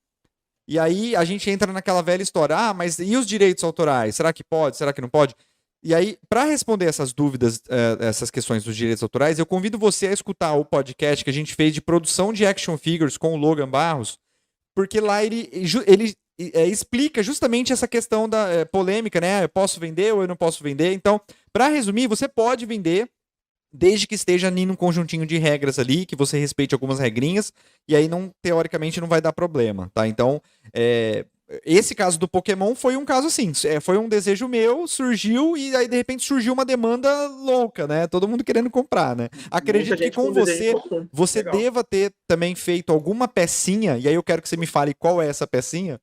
E aí a gente entra naquela velha história, mas e os direitos autorais? Será que pode? Será que não pode? E aí, para responder essas dúvidas, essas questões dos direitos autorais, eu convido você a escutar o podcast que a gente fez de produção de action figures com o Logan Barros, porque lá ele explica justamente essa questão da polêmica, né? Eu posso vender ou eu não posso vender? Então, para resumir, você pode vender desde que esteja ali num conjuntinho de regras ali, que você respeite algumas regrinhas, e aí não, teoricamente, não vai dar problema, tá? Então, esse caso do Pokémon foi um caso assim, foi um desejo meu, surgiu, e aí de repente surgiu uma demanda louca, né? Todo mundo querendo comprar, né? Acredito que com você deva ter também feito alguma pecinha, e aí eu quero que você me fale qual é essa pecinha,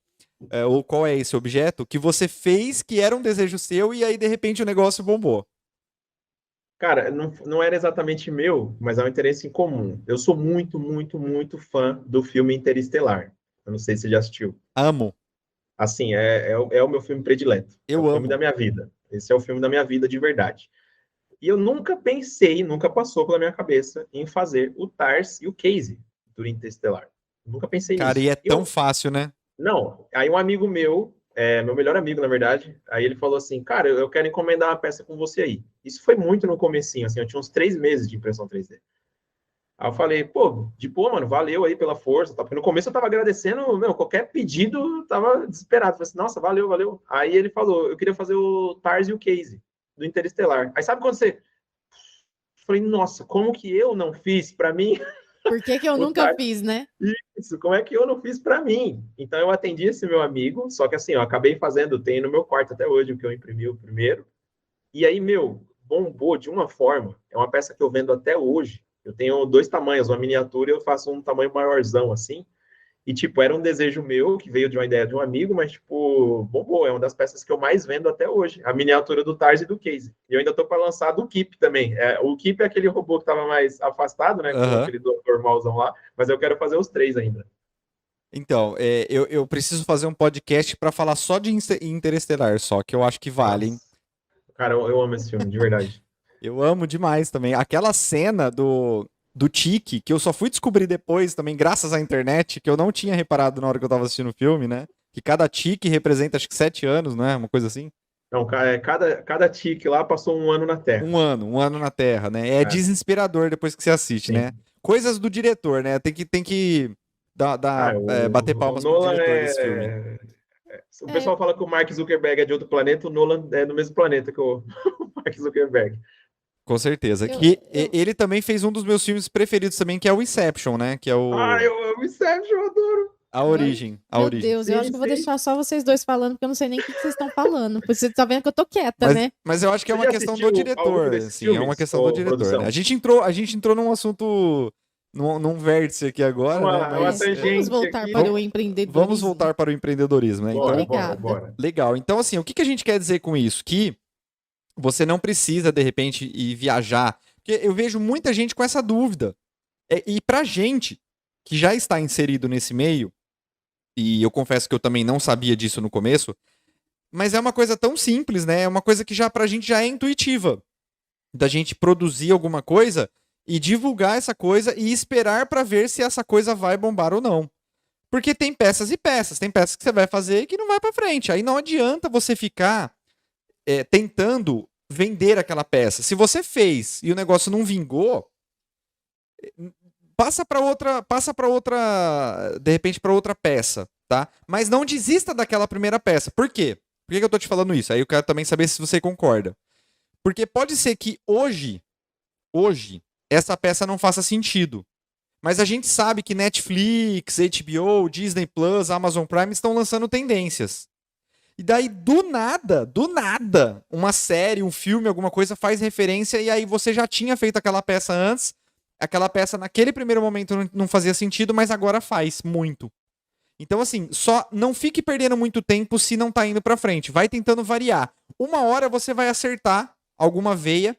ou qual é esse objeto, que você fez que era um desejo seu, e aí de repente o negócio bombou. Cara, não era exatamente meu, mas é um interesse em comum. Eu sou muito, muito, muito fã do filme Interestelar. Eu não sei se você já assistiu. Amo. Assim, é o meu filme predileto. Eu amo. É o filme amo. da minha vida. Esse é o filme da minha vida de verdade. E eu nunca pensei, nunca passou pela minha cabeça em fazer o TARS e o Casey do Interestelar. Nunca pensei nisso. Cara, e é tão fácil, né? Não. Aí um amigo meu, meu melhor amigo, na verdade, aí ele falou assim, cara, eu quero encomendar uma peça com você aí. Isso foi muito no comecinho, assim, eu tinha uns 3 meses de impressão 3D. Aí eu falei, pô, mano, valeu aí pela força, tá? Porque no começo eu tava agradecendo, meu, qualquer pedido, eu tava desesperado. Falei assim, nossa, valeu, valeu. Aí ele falou, eu queria fazer o TARS e o Casey, do Interestelar. Aí sabe quando você... Falei, nossa, como que eu não fiz pra mim? Por que eu nunca fiz, né? Isso, como é que eu não fiz pra mim? Então eu atendi esse meu amigo, só que assim, eu acabei fazendo, tem no meu quarto até hoje, o que eu imprimi o primeiro. E aí, meu, bombou de uma forma. É uma peça que eu vendo até hoje. Eu tenho 2 tamanhos, uma miniatura e eu faço um tamanho maiorzão, assim. E, tipo, era um desejo meu, que veio de uma ideia de um amigo, mas, tipo, bombou. É uma das peças que eu mais vendo até hoje. A miniatura do Tarz e do Casey. E eu ainda tô para lançar do Keep também. O Keep é aquele robô que tava mais afastado, né? Com aquele doutor malzão lá. Mas eu quero fazer os 3 ainda. Então, eu preciso fazer um podcast para falar só de Interestelar, só que eu acho que vale, hein? Cara, eu amo esse filme, de verdade. Eu amo demais também. Aquela cena do Tiki, que eu só fui descobrir depois também, graças à internet, que eu não tinha reparado na hora que eu tava assistindo o filme, né? Que cada Tiki representa, acho que 7 anos, não é? Uma coisa assim. Então, cada tique lá passou um ano na Terra. Um ano na Terra, né? É desesperador depois que você assiste, né? Coisas do diretor, né? Tem que bater palmas pro diretor desse filme. O pessoal fala que o Mark Zuckerberg é de outro planeta, o Nolan é do mesmo planeta que o Mark Zuckerberg. Com certeza. Ele também fez um dos meus filmes preferidos também, que é o Inception, né? Que é o... eu amo Inception, eu adoro. A Origem. Meu Deus, eu acho que eu vou deixar só vocês dois falando, porque eu não sei nem o que vocês estão falando. Porque você tá vendo que eu tô quieta, né? Mas eu acho que é uma questão do diretor, assim. É uma questão do diretor, né? A gente entrou num assunto... Num vértice aqui agora, né? Mas vamos voltar para o empreendedorismo. Vamos voltar para o empreendedorismo, né? Obrigada. Legal. Então, assim, o que a gente quer dizer com isso? Que você não precisa, de repente, ir viajar. Porque eu vejo muita gente com essa dúvida. E pra gente, que já está inserido nesse meio, e eu confesso que eu também não sabia disso no começo, mas é uma coisa tão simples, né? É uma coisa que já pra gente já é intuitiva. Da gente produzir alguma coisa e divulgar essa coisa e esperar pra ver se essa coisa vai bombar ou não. Porque tem peças e peças. Tem peças que você vai fazer e que não vai pra frente. Aí não adianta você ficar tentando vender aquela peça. Se você fez e o negócio não vingou, passa para outra, de repente para outra peça, tá? Mas não desista daquela primeira peça. Por quê? Por que eu tô te falando isso? Aí eu quero também saber se você concorda. Porque pode ser que hoje, essa peça não faça sentido. Mas a gente sabe que Netflix, HBO, Disney Plus, Amazon Prime estão lançando tendências. E daí, do nada, uma série, um filme, alguma coisa faz referência e aí você já tinha feito aquela peça antes, aquela peça naquele primeiro momento não fazia sentido, mas agora faz muito. Então, assim, só não fique perdendo muito tempo se não tá indo pra frente. Vai tentando variar. Uma hora você vai acertar alguma veia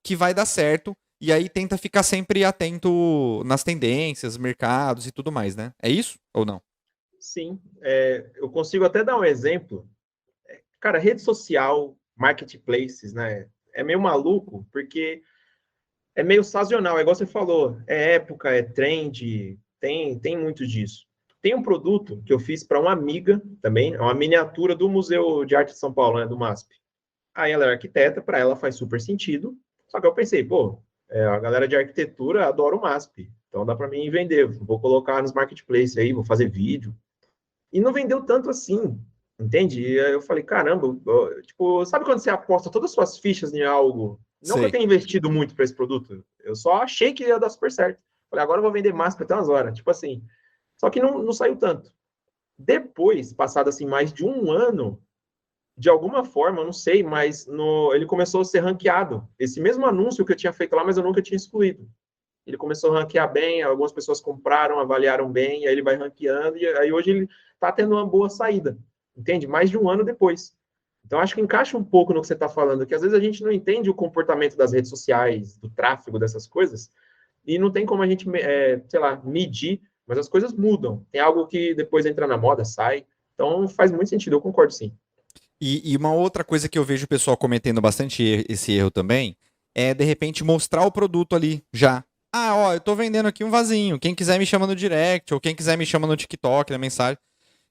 que vai dar certo e aí tenta ficar sempre atento nas tendências, mercados e tudo mais, né? É isso ou não? Sim. Eu consigo até dar um exemplo. Cara, rede social, marketplaces, né? é meio maluco, porque é meio sazonal, é igual você falou, é época, é trend, tem muito disso. Tem um produto que eu fiz para uma amiga também, é uma miniatura do Museu de Arte de São Paulo, né, do MASP. Aí ela é arquiteta, para ela faz super sentido, só que eu pensei, pô, a galera de arquitetura adora o MASP, então dá para mim vender, vou colocar nos marketplaces aí, vou fazer vídeo. E não vendeu tanto assim, entende? E aí eu falei, caramba, tipo, sabe quando você aposta todas as suas fichas em algo? Não que eu Sei. tenha investido muito para esse produto, eu só achei que ia dar super certo. Falei, agora eu vou vender máscara até umas horas, tipo assim. Só que não saiu tanto. Depois, passado assim mais de um ano, de alguma forma, eu não sei, mas ele começou a ser ranqueado. Esse mesmo anúncio que eu tinha feito lá, mas eu nunca tinha excluído. Ele começou a ranquear bem, algumas pessoas compraram, avaliaram bem, aí ele vai ranqueando, e aí hoje ele está tendo uma boa saída, entende? Mais de um ano depois. Então, acho que encaixa um pouco no que você está falando, que às vezes a gente não entende o comportamento das redes sociais, do tráfego, dessas coisas, e não tem como a gente, sei lá, medir, mas as coisas mudam. Tem algo que depois entra na moda, sai. Então, faz muito sentido, eu concordo sim. E uma outra coisa que eu vejo o pessoal cometendo bastante esse erro também é, de repente, mostrar o produto ali já. Ah, ó, eu tô vendendo aqui um vasinho. Quem quiser me chama no direct, ou quem quiser me chama no TikTok, na mensagem.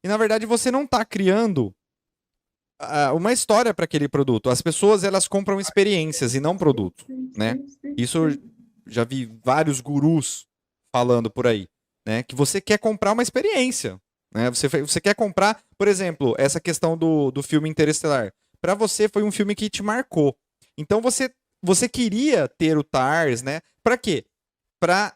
E na verdade você não tá criando uma história para aquele produto. As pessoas, elas compram experiências e não produto, né? Isso eu já vi vários gurus falando por aí, né? Que você quer comprar uma experiência, né? Você quer comprar, por exemplo, essa questão do filme Interestelar. Para você foi um filme que te marcou. Então você queria ter o TARS, né? Para quê? Para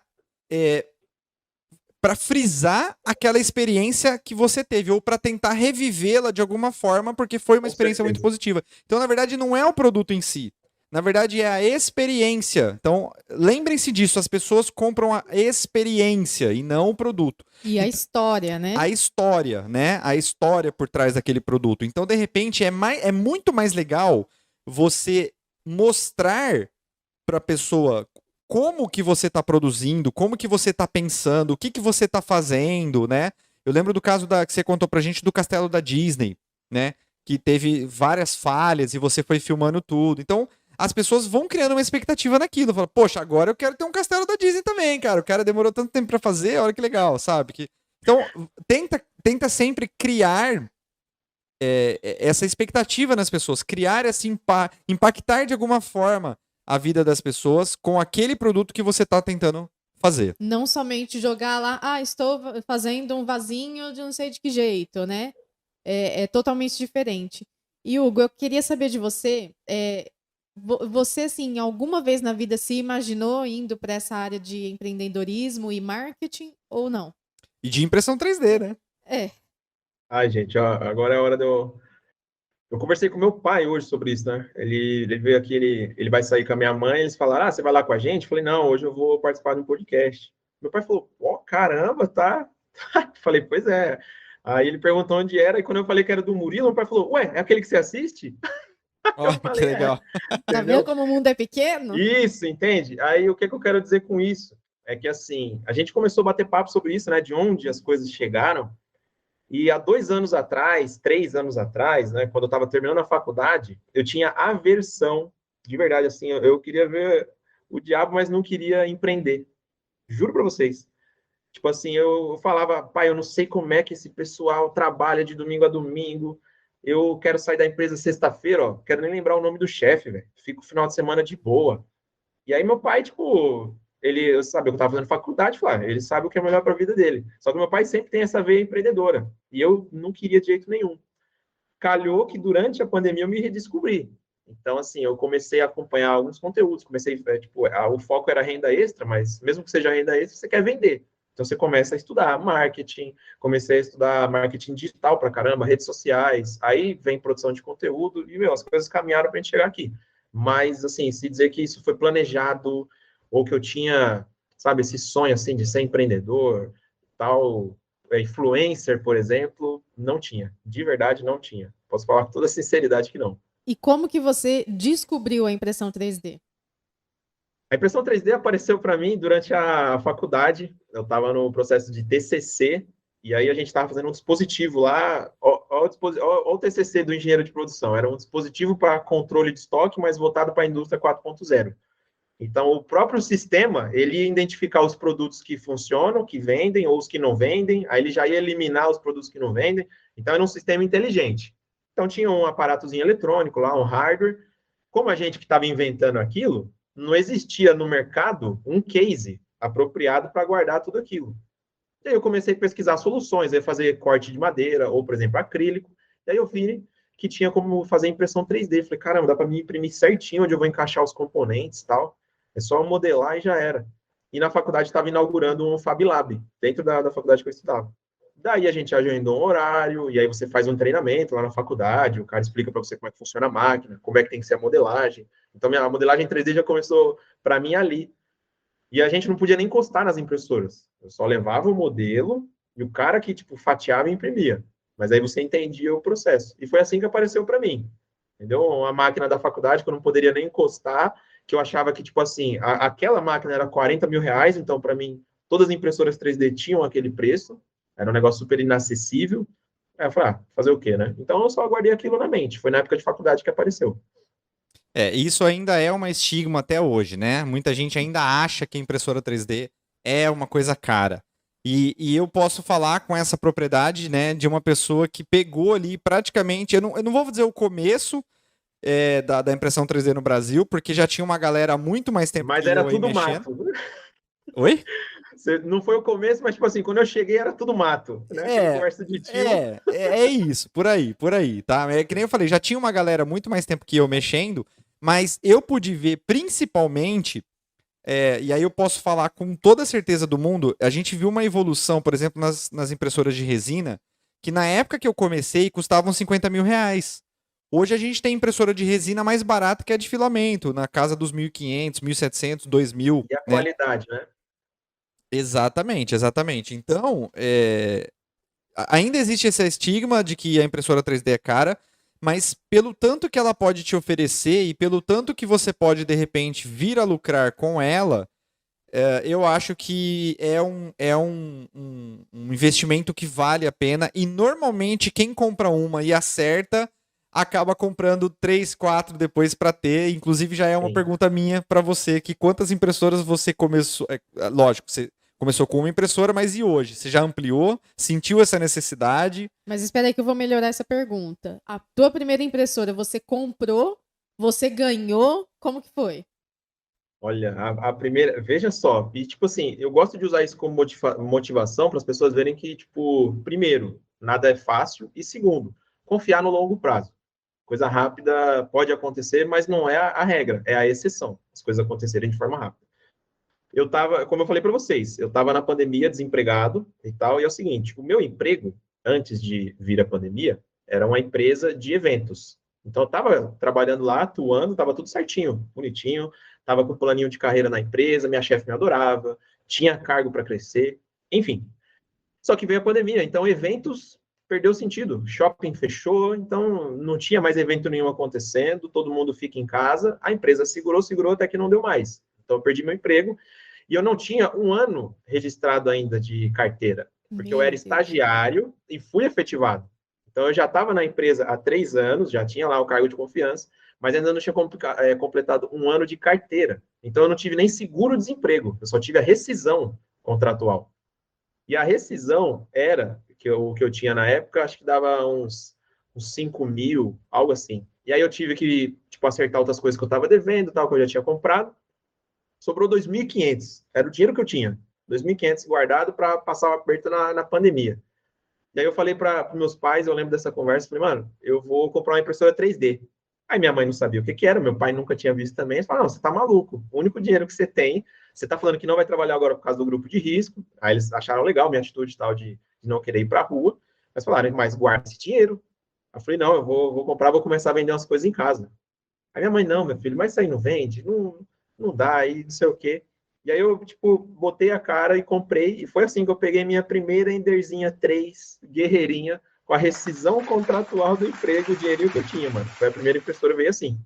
para frisar aquela experiência que você teve, ou para tentar revivê-la de alguma forma, porque foi uma experiência muito positiva. Então, na verdade, não é o produto em si. Na verdade, é a experiência. Então, lembrem-se disso, as pessoas compram a experiência e não o produto. E a história, né? A história, né? A história por trás daquele produto. Então, de repente, é muito mais legal você mostrar para a pessoa como que você está produzindo, como que você está pensando, o que que você está fazendo, né? Eu lembro do caso que você contou pra gente do castelo da Disney, né? Que teve várias falhas e você foi filmando tudo. Então, as pessoas vão criando uma expectativa naquilo. Falam, poxa, agora eu quero ter um castelo da Disney também, cara. O cara demorou tanto tempo pra fazer, olha que legal, sabe? Então, tenta sempre criar essa expectativa nas pessoas, criar esse impactar de alguma forma a vida das pessoas com aquele produto que você está tentando fazer. Não somente jogar lá, estou fazendo um vasinho de não sei de que jeito, né? É totalmente diferente. E, Hugo, eu queria saber de você, você, assim, alguma vez na vida se imaginou indo para essa área de empreendedorismo e marketing ou não? E de impressão 3D, né? Ai, gente, ó, agora é a hora de eu conversei com meu pai hoje sobre isso, né? Ele veio aqui, ele vai sair com a minha mãe, eles falaram, você vai lá com a gente? Eu falei, não, hoje eu vou participar de um podcast. Meu pai falou, caramba, tá? Falei, pois é. Aí ele perguntou onde era, e quando eu falei que era do Murilo, meu pai falou, ué, é aquele que você assiste? Olha, que legal. Tá vendo como o mundo é pequeno? Isso, entende? Aí o que eu quero dizer com isso? É que, assim, a gente começou a bater papo sobre isso, né? De onde as coisas chegaram. E há 2 anos atrás, 3 anos atrás, né, quando eu estava terminando a faculdade, eu tinha aversão, de verdade, assim, eu queria ver o diabo, mas não queria empreender. Juro para vocês. Tipo assim, eu falava, pai, eu não sei como é que esse pessoal trabalha de domingo a domingo. Eu quero sair da empresa sexta-feira, ó, quero nem lembrar o nome do chefe, velho. Fico o final de semana de boa. E aí meu pai, tipo, ele sabe, eu estava fazendo faculdade, ele sabe o que é melhor para a vida dele. Só que meu pai sempre tem essa veia empreendedora. E eu não queria de jeito nenhum. Calhou que durante a pandemia eu me redescobri. Então, assim, eu comecei a acompanhar alguns conteúdos, o foco era renda extra, mas mesmo que seja renda extra, você quer vender. Então, você começa a estudar marketing, comecei a estudar marketing digital pra caramba, redes sociais, aí vem produção de conteúdo, e, as coisas caminharam pra gente chegar aqui. Mas, assim, se dizer que isso foi planejado, ou que eu tinha, sabe, esse sonho, assim, de ser empreendedor, tal, influencer, por exemplo, não tinha. De verdade, não tinha. Posso falar com toda sinceridade que não. E como que você descobriu a impressão 3D? A impressão 3D apareceu para mim durante a faculdade. Eu estava no processo de TCC E aí a gente estava fazendo um dispositivo lá, ó o TCC do engenheiro de produção, era um dispositivo para controle de estoque, mas voltado para a indústria 4.0. Então, o próprio sistema, ele ia identificar os produtos que funcionam, que vendem, ou os que não vendem, aí ele já ia eliminar os produtos que não vendem. Então, era um sistema inteligente. Então, tinha um aparatozinho eletrônico lá, um hardware. Como a gente que estava inventando aquilo, não existia no mercado um case apropriado para guardar tudo aquilo. E aí eu comecei a pesquisar soluções, aí fazer corte de madeira, ou, por exemplo, acrílico. E aí eu vi que tinha como fazer impressão 3D. Falei, caramba, dá para me imprimir certinho onde eu vou encaixar os componentes e tal. É só modelar e já era. E na faculdade estava inaugurando um Fab Lab, dentro da faculdade que eu estudava. Daí a gente agendou um horário, e aí você faz um treinamento lá na faculdade, o cara explica para você como é que funciona a máquina, como é que tem que ser a modelagem. Então, a modelagem 3D já começou para mim ali. E a gente não podia nem encostar nas impressoras. Eu só levava o modelo e o cara que, tipo, fatiava e imprimia. Mas aí você entendia o processo. E foi assim que apareceu para mim. Entendeu? Uma máquina da faculdade que eu não poderia nem encostar, que eu achava que, tipo assim, aquela máquina era 40 mil reais, então, para mim, todas as impressoras 3D tinham aquele preço. Era um negócio super inacessível. Aí eu falei, fazer o quê, né? Então, eu só guardei aquilo na mente. Foi na época de faculdade que apareceu. Isso ainda é uma estigma até hoje, né? Muita gente ainda acha que a impressora 3D é uma coisa cara. E eu posso falar com essa propriedade, né, de uma pessoa que pegou ali praticamente, eu não vou dizer o começo da impressão 3D no Brasil, porque já tinha uma galera há muito mais tempo mas que era eu aí tudo mexendo. mato. Oi? Não foi o começo, mas, tipo assim, quando eu cheguei era tudo mato, né? Conversa de tio. É isso, por aí, tá? É que nem eu falei, já tinha uma galera muito mais tempo que eu mexendo, mas eu pude ver principalmente, e aí eu posso falar com toda a certeza do mundo, a gente viu uma evolução, por exemplo, nas impressoras de resina, que na época que eu comecei custavam 50 mil reais. Hoje a gente tem impressora de resina mais barata que a de filamento, na casa dos 1.500, 1.700, 2.000. E a né? qualidade, né? Exatamente. Então, ainda existe esse estigma de que a impressora 3D é cara, mas pelo tanto que ela pode te oferecer e pelo tanto que você pode, de repente, vir a lucrar com ela, eu acho que é um investimento que vale a pena. E normalmente quem compra uma e acerta acaba comprando 3, 4 depois para ter. Inclusive já é uma pergunta minha para você, que quantas impressoras você começou? Lógico, você começou com uma impressora, mas e hoje? Você já ampliou? Sentiu essa necessidade? Mas espera aí que eu vou melhorar essa pergunta. A tua primeira impressora, você comprou? Você ganhou? Como que foi? Olha, a primeira, veja só, e tipo assim, eu gosto de usar isso como motivação para as pessoas verem que, tipo, primeiro, nada é fácil, e segundo, confiar no longo prazo. Coisa rápida pode acontecer, mas não é a regra, é a exceção, as coisas acontecerem de forma rápida. Eu estava, como eu falei para vocês, eu estava na pandemia, desempregado e tal, e é o seguinte, o meu emprego, antes de vir a pandemia, era uma empresa de eventos. Então, eu estava trabalhando lá, atuando, estava tudo certinho, bonitinho, estava com um planinho de carreira na empresa, minha chefe me adorava, tinha cargo para crescer, enfim. Só que veio a pandemia, então eventos perdeu sentido, shopping fechou, então não tinha mais evento nenhum acontecendo, todo mundo fica em casa, a empresa segurou até que não deu mais. Então, eu perdi meu emprego, e eu não tinha um ano registrado ainda de carteira, porque eu era estagiário e fui efetivado. Então, eu já estava na empresa há 3 anos, já tinha lá o cargo de confiança, mas ainda não tinha completado um ano de carteira. Então, eu não tive nem seguro-desemprego, eu só tive a rescisão contratual. E a rescisão era, que eu tinha na época, acho que dava uns 5 mil, algo assim. E aí eu tive que, tipo, acertar outras coisas que eu estava devendo, tal, que eu já tinha comprado. Sobrou 2.500. Era o dinheiro que eu tinha. 2.500 guardado para passar o aperto na pandemia. E aí eu falei para meus pais, eu lembro dessa conversa, falei, mano, eu vou comprar uma impressora 3D. Aí minha mãe não sabia o que era, meu pai nunca tinha visto também. Eles falaram, não, você tá maluco. O único dinheiro que você tem, você tá falando que não vai trabalhar agora por causa do grupo de risco. Aí eles acharam legal minha atitude tal de não querer ir pra rua. Mas falaram, mas guarda esse dinheiro. Eu falei, não, eu vou comprar, vou começar a vender umas coisas em casa. Aí minha mãe, não, meu filho, mas isso aí não vende? Não dá, aí não sei o quê. E aí eu, tipo, botei a cara e comprei, e foi assim que eu peguei minha primeira Enderzinha 3, guerreirinha, com a rescisão contratual do emprego, o dinheirinho que eu tinha, mano. Foi a primeira impressora, veio assim.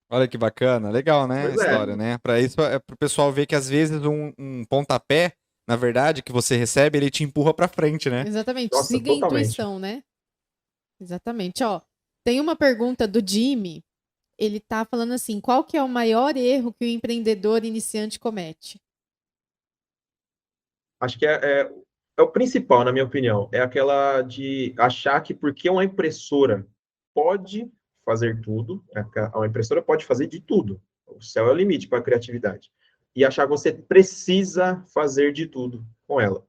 Olha que bacana, legal, né, a história, né? Para isso, para o pessoal ver que às vezes um pontapé na verdade, que você recebe, ele te empurra pra frente, né? Exatamente. Nossa, Siga a totalmente. intuição, né? Exatamente. Ó, tem uma pergunta do Jimmy. Ele tá falando assim, qual que é o maior erro que o empreendedor iniciante comete? Acho que é o principal, na minha opinião. É aquela de achar que porque uma impressora pode fazer tudo, uma impressora pode fazer de tudo. O céu é o limite para a criatividade. E achar que você precisa fazer de tudo com ela.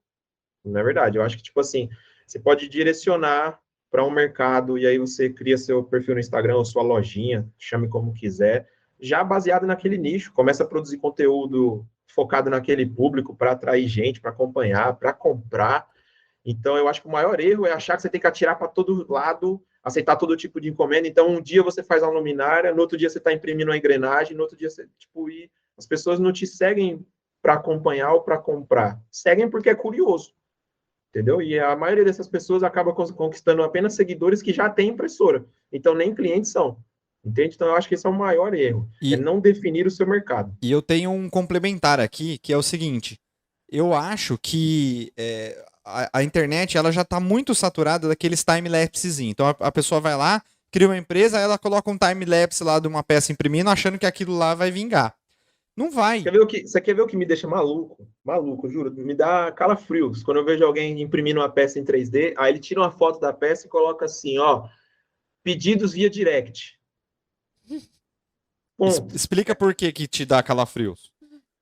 Não é verdade. Eu acho que, tipo assim, você pode direcionar para um mercado e aí você cria seu perfil no Instagram ou sua lojinha, chame como quiser, já baseado naquele nicho, começa a produzir conteúdo focado naquele público para atrair gente, para acompanhar, para comprar. Então, eu acho que o maior erro é achar que você tem que atirar para todo lado, aceitar todo tipo de encomenda. Então, um dia você faz uma luminária, no outro dia você está imprimindo uma engrenagem, no outro dia você, tipo, e as pessoas não te seguem para acompanhar ou para comprar, seguem porque é curioso. Entendeu? E a maioria dessas pessoas acaba conquistando apenas seguidores que já têm impressora. Então, nem clientes são. Entende? Então, eu acho que esse é o maior erro. É E, não definir o seu mercado. e eu tenho um complementar aqui, que é o seguinte. Eu acho que a internet ela já está muito saturada daqueles time-lapses. Então a pessoa vai lá, cria uma empresa, ela coloca um time-lapse lá de uma peça imprimindo, achando que aquilo lá vai vingar. Não vai. Você quer ver o que me deixa maluco? Maluco, juro. Me dá calafrios. Quando eu vejo alguém imprimindo uma peça em 3D, aí ele tira uma foto da peça e coloca assim, ó, pedidos via direct. Ponto. Explica por que que te dá calafrios.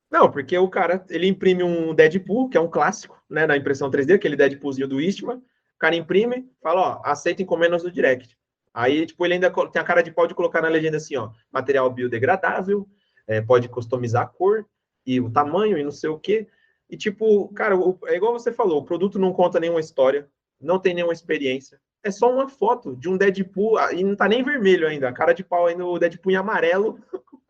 Não, porque o cara, ele imprime um Deadpool, que é um clássico, né, na impressão 3D, aquele Deadpoolzinho do Eastman. O cara imprime, fala, ó, aceita encomendas do direct. Aí, tipo, ele ainda tem a cara de pau de colocar na legenda assim, ó, material biodegradável, pode customizar a cor e o tamanho e não sei o quê. E, tipo, cara, é igual você falou, o produto não conta nenhuma história, não tem nenhuma experiência. É só uma foto de um Deadpool, e não tá nem vermelho ainda, a cara de pau ainda, o Deadpool em amarelo,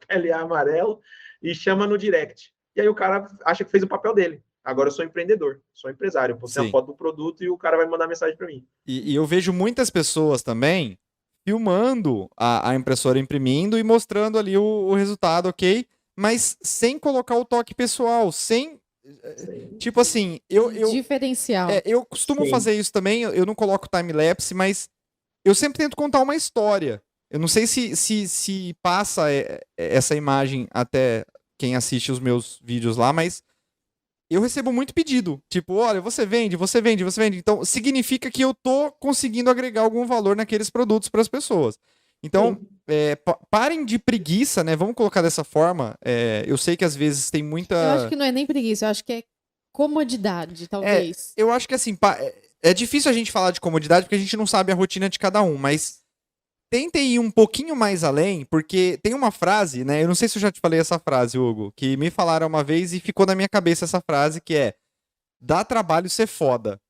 LA amarelo, e chama no direct. E aí o cara acha que fez o papel dele. Agora eu sou empreendedor, sou empresário. Eu postei uma foto do produto e o cara vai mandar mensagem para mim. E eu vejo muitas pessoas também filmando a impressora imprimindo e mostrando ali o resultado, ok? Mas sem colocar o toque pessoal, sem. Sim. Tipo assim, Diferencial. eu costumo Sim. fazer isso também, eu não coloco time-lapse, mas eu sempre tento contar uma história. Eu não sei se passa essa imagem até quem assiste os meus vídeos lá, mas eu recebo muito pedido. Tipo, olha, você vende, você vende, você vende. Então, significa que eu tô conseguindo agregar algum valor naqueles produtos para as pessoas. Então, parem de preguiça, né? Vamos colocar dessa forma. Eu sei que às vezes tem muita. Eu acho que não é nem preguiça, eu acho que é comodidade, talvez. Eu acho que assim, é difícil a gente falar de comodidade porque a gente não sabe a rotina de cada um, mas tentem ir um pouquinho mais além, porque tem uma frase, né? Eu não sei se eu já te falei essa frase, Hugo, que me falaram uma vez e ficou na minha cabeça essa frase, que é: dá trabalho ser foda.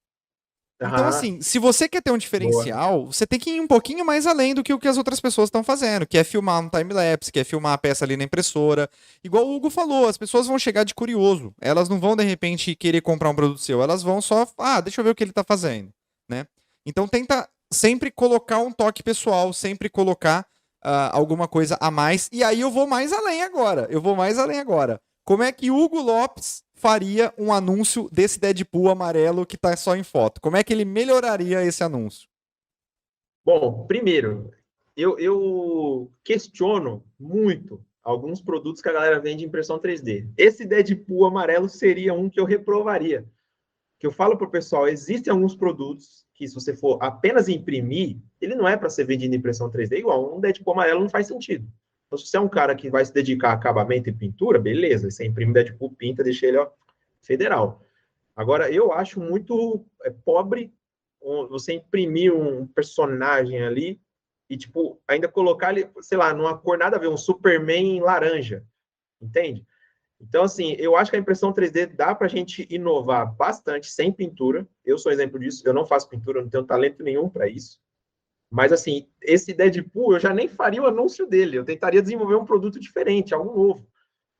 Então, assim, se você quer ter um diferencial, você tem que ir um pouquinho mais além do que o que as outras pessoas estão fazendo, que é filmar um time-lapse, que é filmar a peça ali na impressora. Igual o Hugo falou, as pessoas vão chegar de curioso. Elas não vão, de repente, querer comprar um produto seu. Elas vão só, deixa eu ver o que ele tá fazendo, né? Então, tenta sempre colocar um toque pessoal, sempre colocar alguma coisa a mais. E aí eu vou mais além agora. Como é que Hugo Lopes faria um anúncio desse Deadpool amarelo que tá só em foto? Como é que ele melhoraria esse anúncio? Bom, primeiro, eu questiono muito alguns produtos que a galera vende em impressão 3D. Esse Deadpool amarelo seria um que eu reprovaria. Que eu falo para o pessoal, existem alguns produtos que se você for apenas imprimir, ele não é para ser vendido em impressão 3D igual. Um Deadpool amarelo não faz sentido. Então, se você é um cara que vai se dedicar a acabamento e pintura, beleza. Você imprime Deadpool, pinta, deixa ele federal. Agora, eu acho muito pobre você imprimir um personagem ali e, tipo, ainda colocar ele, sei lá, numa cor nada a ver, um Superman laranja. Entende? Então, assim, eu acho que a impressão 3D dá para a gente inovar bastante sem pintura. Eu sou exemplo disso, eu não faço pintura, não tenho talento nenhum para isso. Mas, assim, esse Deadpool, eu já nem faria o anúncio dele. Eu tentaria desenvolver um produto diferente, algo novo.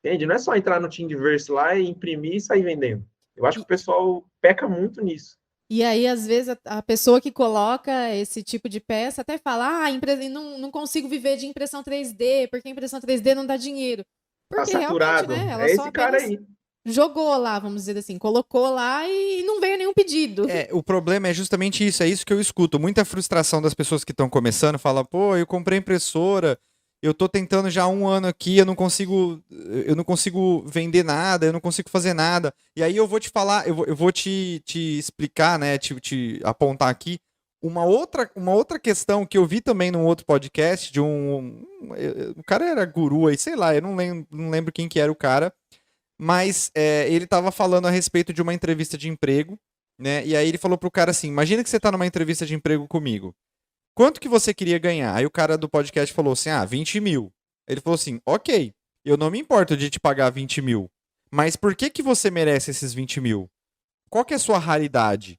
Entende? Não é só entrar no Thingiverse lá e imprimir e sair vendendo. Eu acho que o pessoal peca muito nisso. E aí, às vezes, a pessoa que coloca esse tipo de peça até fala: não consigo viver de impressão 3D, porque a impressão 3D não dá dinheiro. Porque Tá saturado. realmente, né? Ela É só esse cara apenas aí. jogou lá, vamos dizer assim, colocou lá e não veio nenhum pedido. O problema é justamente isso, é isso que eu escuto. Muita frustração das pessoas que estão começando, fala, pô, eu comprei impressora, eu tô tentando já há 1 ano aqui, eu não consigo vender nada, eu não consigo fazer nada. E aí eu vou te falar, eu vou te explicar, né, te apontar aqui, uma outra questão que eu vi também num outro podcast de o cara era guru aí, sei lá, eu não lembro quem que era o cara, mas ele estava falando a respeito de uma entrevista de emprego, né? E aí ele falou pro cara assim: imagina que você tá numa entrevista de emprego comigo. Quanto que você queria ganhar? Aí o cara do podcast falou assim: 20 mil. Ele falou assim: ok, eu não me importo de te pagar 20 mil. Mas por que que você merece esses 20 mil? Qual que é a sua raridade?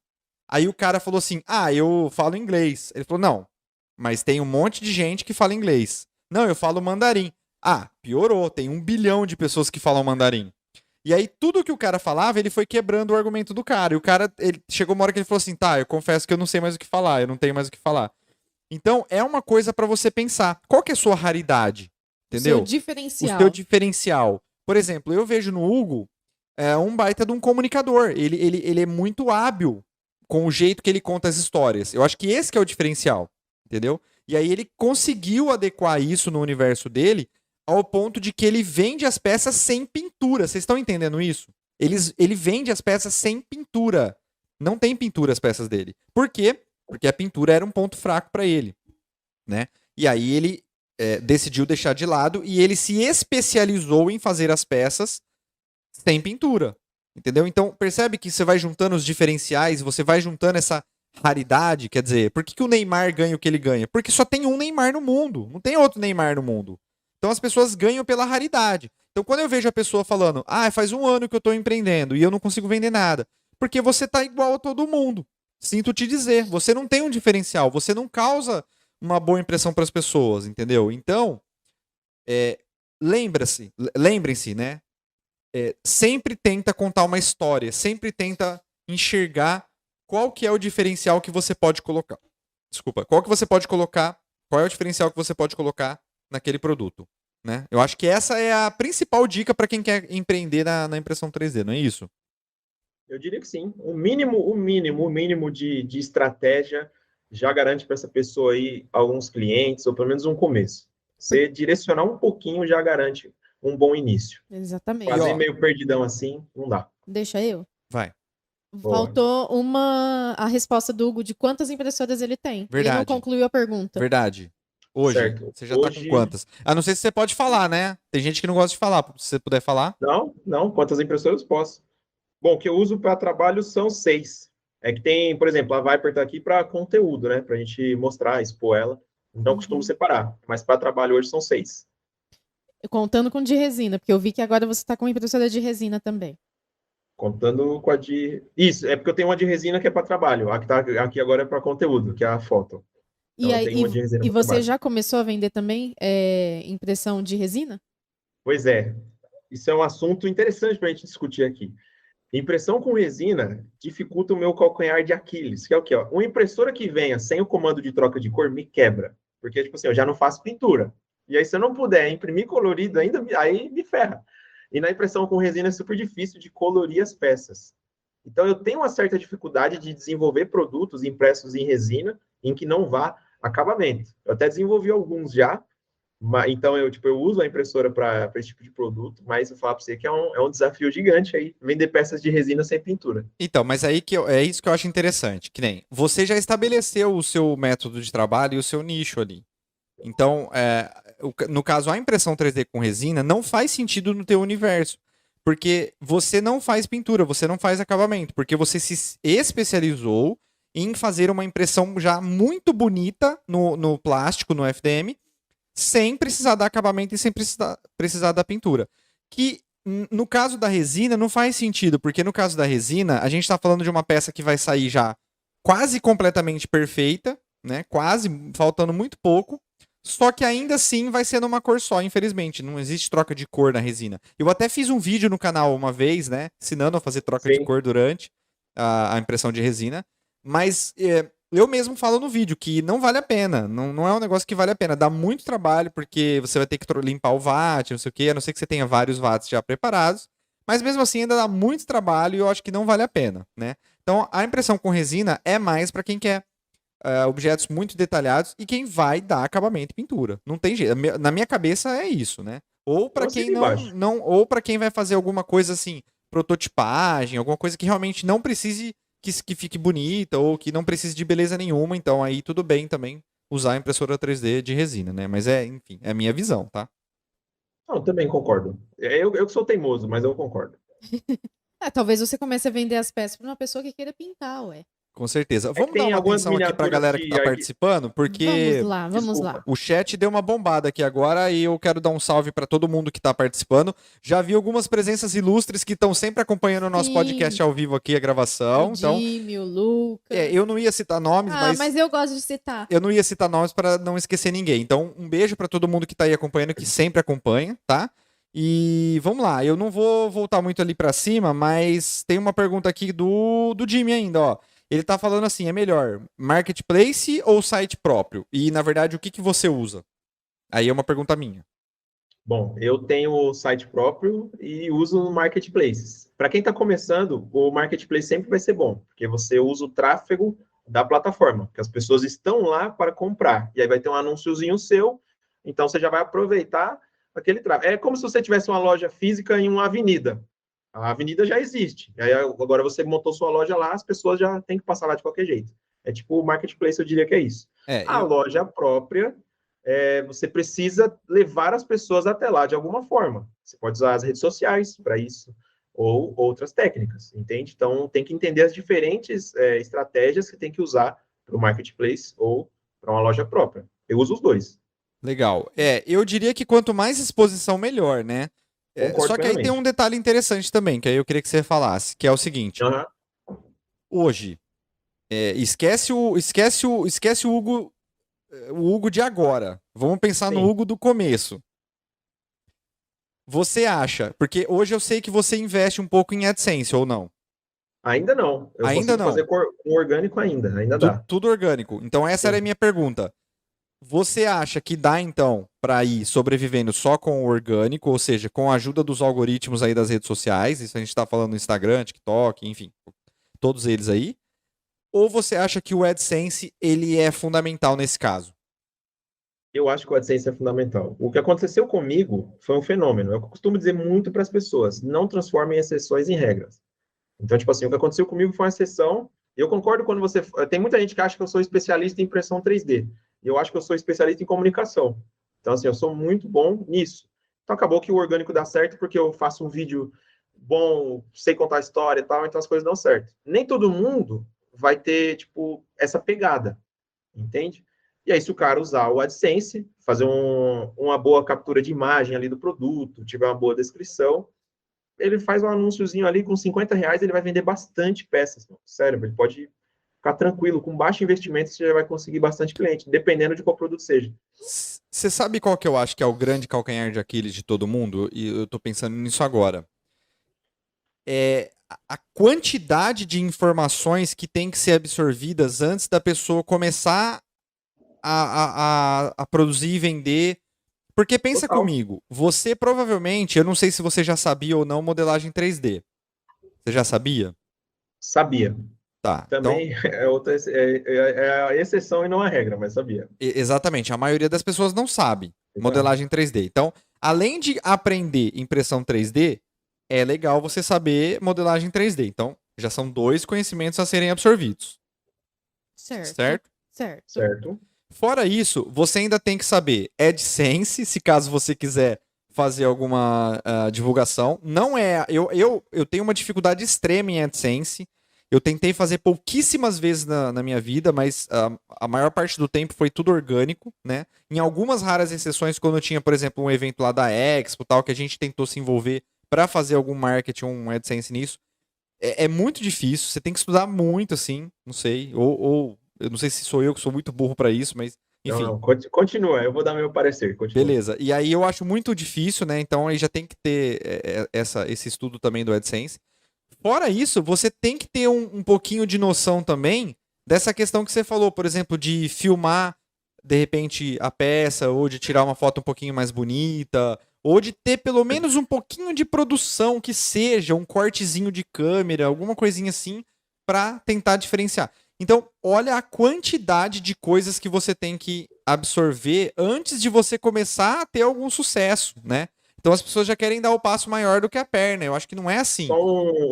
Aí o cara falou assim: eu falo inglês. Ele falou: não, mas tem um monte de gente que fala inglês. Não, eu falo mandarim. Piorou, tem 1 bilhão de pessoas que falam mandarim. E aí, tudo que o cara falava, ele foi quebrando o argumento do cara. E o cara, chegou uma hora que ele falou assim: tá, eu confesso que eu não sei mais o que falar, eu não tenho mais o que falar. Então, é uma coisa pra você pensar. Qual que é a sua raridade? Entendeu? O seu diferencial. O seu diferencial. Por exemplo, eu vejo no Hugo um baita de um comunicador. Ele é muito hábil com o jeito que ele conta as histórias. Eu acho que esse que é o diferencial. Entendeu? E aí ele conseguiu adequar isso no universo dele ao ponto de que ele vende as peças sem pintura. Vocês estão entendendo isso? Ele vende as peças sem pintura. Não tem pintura as peças dele. Por quê? Porque a pintura era um ponto fraco para ele, né? E aí ele decidiu deixar de lado e ele se especializou em fazer as peças sem pintura, entendeu? Então percebe que você vai juntando os diferenciais, você vai juntando essa raridade, quer dizer, por que o Neymar ganha o que ele ganha? Porque só tem um Neymar no mundo, não tem outro Neymar no mundo. Então as pessoas ganham pela raridade. Então quando eu vejo a pessoa falando, faz 1 ano que eu tô empreendendo e eu não consigo vender nada, porque você tá igual a todo mundo. Sinto te dizer, você não tem um diferencial, você não causa uma boa impressão para as pessoas, entendeu? Então, lembrem-se, né? Sempre tenta contar uma história, sempre tenta enxergar qual que é o diferencial que você pode colocar. Desculpa, qual é o diferencial que você pode colocar naquele produto, né? Eu acho que essa é a principal dica para quem quer empreender na impressão 3D, não é isso? Eu diria que sim. O mínimo de estratégia já garante para essa pessoa aí alguns clientes, ou pelo menos um começo. Você direcionar um pouquinho já garante um bom início. Exatamente. Fazer meio perdidão assim, não dá. Deixa eu. Vai. Faltou a resposta do Hugo de quantas impressoras ele tem. Verdade. Ele não concluiu a pergunta. Verdade. Hoje, certo. Você já tá com quantas? Não sei se você pode falar, né? Tem gente que não gosta de falar. Se você puder falar. Não. Quantas impressoras posso? Bom, o que eu uso para trabalho são 6. É que tem, por exemplo, a Viper tá aqui para conteúdo, né? Para a gente mostrar, expor ela. Então, eu costumo separar. Mas para trabalho hoje são 6. Contando com de resina, porque eu vi que agora você está com uma impressora de resina também. Contando com a de... Isso, é porque eu tenho uma de resina que é para trabalho. A que tá aqui agora é para conteúdo, que é a foto. Então, e você já começou a vender também impressão de resina? Pois é. Isso é um assunto interessante para a gente discutir aqui. Impressão com resina dificulta o meu calcanhar de Aquiles, que é o quê? Uma impressora que venha sem o comando de troca de cor me quebra. Porque, tipo assim, eu já não faço pintura. E aí, se eu não puder imprimir colorido ainda, aí me ferra. E na impressão com resina é super difícil de colorir as peças. Então, eu tenho uma certa dificuldade de desenvolver produtos impressos em resina em que não vá acabamento. Eu até desenvolvi alguns já, então eu uso a impressora para esse tipo de produto, mas eu falo para você que é um desafio gigante aí, vender peças de resina sem pintura. Então, mas aí é isso que eu acho interessante, que nem você já estabeleceu o seu método de trabalho e o seu nicho ali. Então, no caso, a impressão 3D com resina não faz sentido no teu universo, porque você não faz pintura, você não faz acabamento, porque você se especializou em fazer uma impressão já muito bonita no plástico, no FDM, sem precisar dar acabamento e sem precisar da pintura. Que no caso da resina não faz sentido, porque no caso da resina, a gente está falando de uma peça que vai sair já quase completamente perfeita, né? Quase, faltando muito pouco. Só que ainda assim vai ser numa cor só, infelizmente. Não existe troca de cor na resina. Eu até fiz um vídeo no canal uma vez, né? Ensinando a fazer troca de cor durante a impressão de resina. Mas eu mesmo falo no vídeo que não vale a pena. Não é um negócio que vale a pena. Dá muito trabalho, porque você vai ter que limpar o vat, não sei o quê. A não ser que você tenha vários vats já preparados. mas mesmo assim ainda dá muito trabalho e eu acho que não vale a pena, né? Então, a impressão com resina é mais para quem quer objetos muito detalhados e quem vai dar acabamento e pintura. Não tem jeito. Na minha cabeça é isso, né? Ou para quem ou para quem vai fazer alguma coisa assim, prototipagem, alguma coisa que realmente não precise que fique bonita ou que não precise de beleza nenhuma, então aí tudo bem também usar a impressora 3D de resina, né? Mas enfim, é a minha visão, tá? Não, também concordo. Eu que sou teimoso, mas eu concordo. Talvez você comece a vender as peças para uma pessoa que queira pintar, ué. Com certeza. Vamos dar uma atenção aqui para a galera que está participando, porque vamos lá. O chat deu uma bombada aqui agora e eu quero dar um salve para todo mundo que está participando. Já vi algumas presenças ilustres que estão sempre acompanhando o nosso podcast ao vivo aqui, a gravação. O Jimmy, o Lucas. Eu não ia citar nomes, mas eu gosto de citar. Eu não ia citar nomes para não esquecer ninguém. Então, um beijo para todo mundo que está aí acompanhando, que sempre acompanha, tá? E vamos lá, eu não vou voltar muito ali para cima, mas tem uma pergunta aqui do Jimmy ainda, ó. Ele tá falando assim, é melhor marketplace ou site próprio? E, na verdade, o que você usa? Aí é uma pergunta minha. Bom, eu tenho o site próprio e uso marketplaces. Para quem está começando, o marketplace sempre vai ser bom, porque você usa o tráfego da plataforma, que as pessoas estão lá para comprar. E aí vai ter um anúnciozinho seu, então você já vai aproveitar aquele tráfego. É como se você tivesse uma loja física em uma avenida. A avenida já existe. Aí agora você montou sua loja lá, as pessoas já têm que passar lá de qualquer jeito. É tipo o marketplace, eu diria que é isso. Loja própria, você precisa levar as pessoas até lá de alguma forma. Você pode usar as redes sociais para isso, ou outras técnicas, entende? Então, tem que entender as diferentes estratégias que tem que usar para o marketplace ou para uma loja própria. Eu uso os dois. Legal. Eu diria que quanto mais exposição, melhor, né? Só que aí tem um detalhe interessante também, que aí eu queria que você falasse, que é o seguinte. Hoje, esquece o Hugo de agora. Vamos pensar no Hugo do começo. Você acha, porque hoje eu sei que você investe um pouco em AdSense, ou não? Ainda não. Eu ainda não. Fazer com orgânico ainda dá. Tudo orgânico. Então essa era a minha pergunta. Você acha que dá, então, para ir sobrevivendo só com o orgânico, ou seja, com a ajuda dos algoritmos aí das redes sociais, isso a gente está falando no Instagram, TikTok, enfim, todos eles aí? Ou você acha que o AdSense, ele é fundamental nesse caso? Eu acho que o AdSense é fundamental. O que aconteceu comigo foi um fenômeno. Eu costumo dizer muito para as pessoas, não transformem exceções em regras. Então, tipo assim, o que aconteceu comigo foi uma exceção. Eu concordo quando você... Tem muita gente que acha que eu sou especialista em impressão 3D. E eu acho que eu sou especialista em comunicação. Então, assim, eu sou muito bom nisso. Então, acabou que o orgânico dá certo porque eu faço um vídeo bom, sei contar a história e tal, então as coisas dão certo. Nem todo mundo vai ter, tipo, essa pegada, entende? E aí, se o cara usar o AdSense, fazer uma boa captura de imagem ali do produto, tiver uma boa descrição, ele faz um anúnciozinho ali com R$50, ele vai vender bastante peças. Sério, ele pode ficar tranquilo, com baixo investimento você já vai conseguir bastante cliente, dependendo de qual produto seja. Você sabe qual que eu acho que é o grande calcanhar de Aquiles de todo mundo? E eu tô pensando nisso agora. A quantidade de informações que tem que ser absorvidas antes da pessoa começar a produzir e vender. Porque pensa comigo, você provavelmente, eu não sei se você já sabia ou não modelagem 3D. Você já sabia? Sabia. Tá. Também então, é a exceção e não a regra, mas sabia. Exatamente, a maioria das pessoas não sabe modelagem 3D. Então, além de aprender impressão 3D, é legal você saber modelagem 3D. Então, já são 2 conhecimentos a serem absorvidos. Certo. Fora isso, você ainda tem que saber AdSense, se caso você quiser fazer alguma divulgação. Não é... Eu tenho uma dificuldade extrema em AdSense. Eu tentei fazer pouquíssimas vezes na minha vida, mas a maior parte do tempo foi tudo orgânico, né? Em algumas raras exceções, quando eu tinha, por exemplo, um evento lá da Expo, tal, que a gente tentou se envolver para fazer algum marketing, um AdSense nisso, é muito difícil. Você tem que estudar muito, assim, não sei. Ou eu não sei se sou eu que sou muito burro para isso, mas enfim. Não, continua, eu vou dar meu parecer. Continua. Beleza. E aí eu acho muito difícil, né? Então aí já tem que ter esse estudo também do AdSense. Fora isso, você tem que ter um pouquinho de noção também dessa questão que você falou, por exemplo, de filmar, de repente, a peça, ou de tirar uma foto um pouquinho mais bonita, ou de ter pelo menos um pouquinho de produção, que seja um cortezinho de câmera, alguma coisinha assim, para tentar diferenciar. Então, olha a quantidade de coisas que você tem que absorver antes de você começar a ter algum sucesso, né? Então as pessoas já querem dar o passo maior do que a perna. Eu acho que não é assim. Só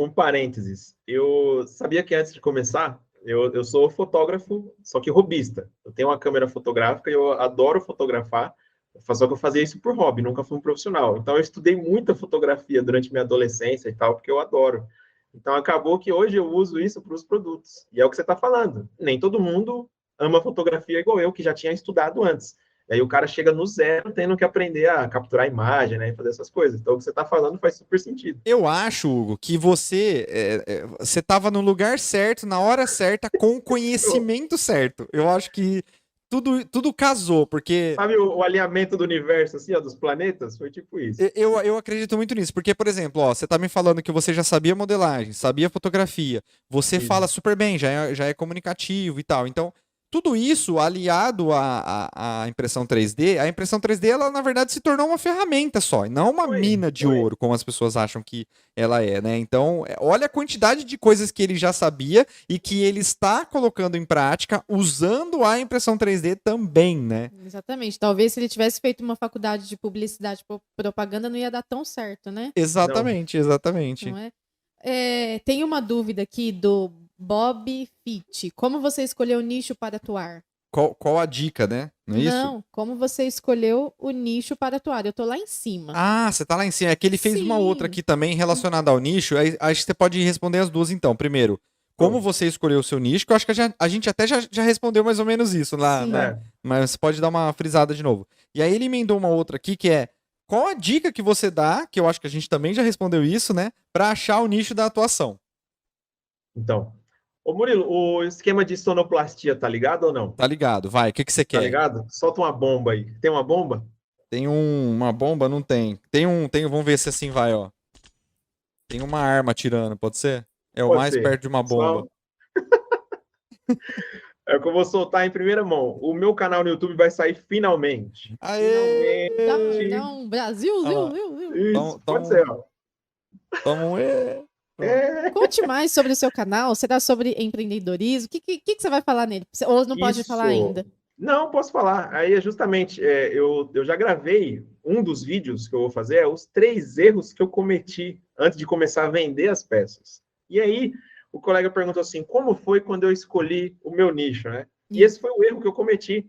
um parênteses. Eu sabia que antes de começar, eu sou fotógrafo, só que hobbyista. Eu tenho uma câmera fotográfica e eu adoro fotografar, só que eu fazia isso por hobby, nunca fui um profissional. Então eu estudei muita fotografia durante minha adolescência e tal, porque eu adoro. Então acabou que hoje eu uso isso para os produtos. E é o que você está falando. Nem todo mundo ama fotografia igual eu, que já tinha estudado antes. E aí o cara chega no zero tendo que aprender a capturar a imagem, né? E fazer essas coisas. Então o que você está falando faz super sentido. Eu acho, Hugo, que você estava no lugar certo, na hora certa, com o conhecimento certo. Eu acho que tudo casou, porque... Sabe o alinhamento do universo, assim, ó, dos planetas? Foi tipo isso. Eu acredito muito nisso, porque, por exemplo, ó, você tá me falando que você já sabia modelagem, sabia fotografia, você fala super bem, já é comunicativo e tal. Então, tudo isso aliado à impressão 3D, a impressão 3D, ela na verdade se tornou uma ferramenta só, e não uma mina de ouro, como as pessoas acham que ela é, né? Então, olha a quantidade de coisas que ele já sabia e que ele está colocando em prática usando a impressão 3D também, né? Exatamente. Talvez se ele tivesse feito uma faculdade de publicidade e propaganda, não ia dar tão certo, né? Exatamente, não. Exatamente. Não é? Tem uma dúvida aqui do Bob Fitt. Como você escolheu o nicho para atuar? Qual a dica, né? Não é isso? Não, como você escolheu o nicho para atuar? Eu tô lá em cima. Ah, você tá lá em cima. É que ele fez uma outra aqui também relacionada ao nicho. Aí acho que você pode responder as duas então. Primeiro, como você escolheu o seu nicho, que eu acho que a gente até já respondeu mais ou menos isso lá, né? Mas você pode dar uma frisada de novo. E aí ele emendou uma outra aqui que é: qual a dica que você dá, que eu acho que a gente também já respondeu isso, né? Pra achar o nicho da atuação. Então, ô Murilo, o esquema de sonoplastia tá ligado ou não? Tá ligado, vai. O que você quer? Tá ligado? Solta uma bomba aí. Tem uma bomba? Tem uma bomba? Não tem. Vamos ver se assim vai, ó. Tem uma arma atirando, pode ser? É o mais perto de uma bomba. É o que eu vou soltar em primeira mão. O meu canal no YouTube vai sair finalmente. Aê! Finalmente. Dá um Brasil, viu? Isso, pode ser, ó. Conte mais sobre o seu canal. Será sobre empreendedorismo? O que você vai falar nele? Ou não pode falar ainda? Não, posso falar. Aí é justamente, eu já gravei um dos vídeos que eu vou fazer, os 3 erros que eu cometi antes de começar a vender as peças. E aí, o colega perguntou assim, como foi quando eu escolhi o meu nicho, né? E esse foi o erro que eu cometi.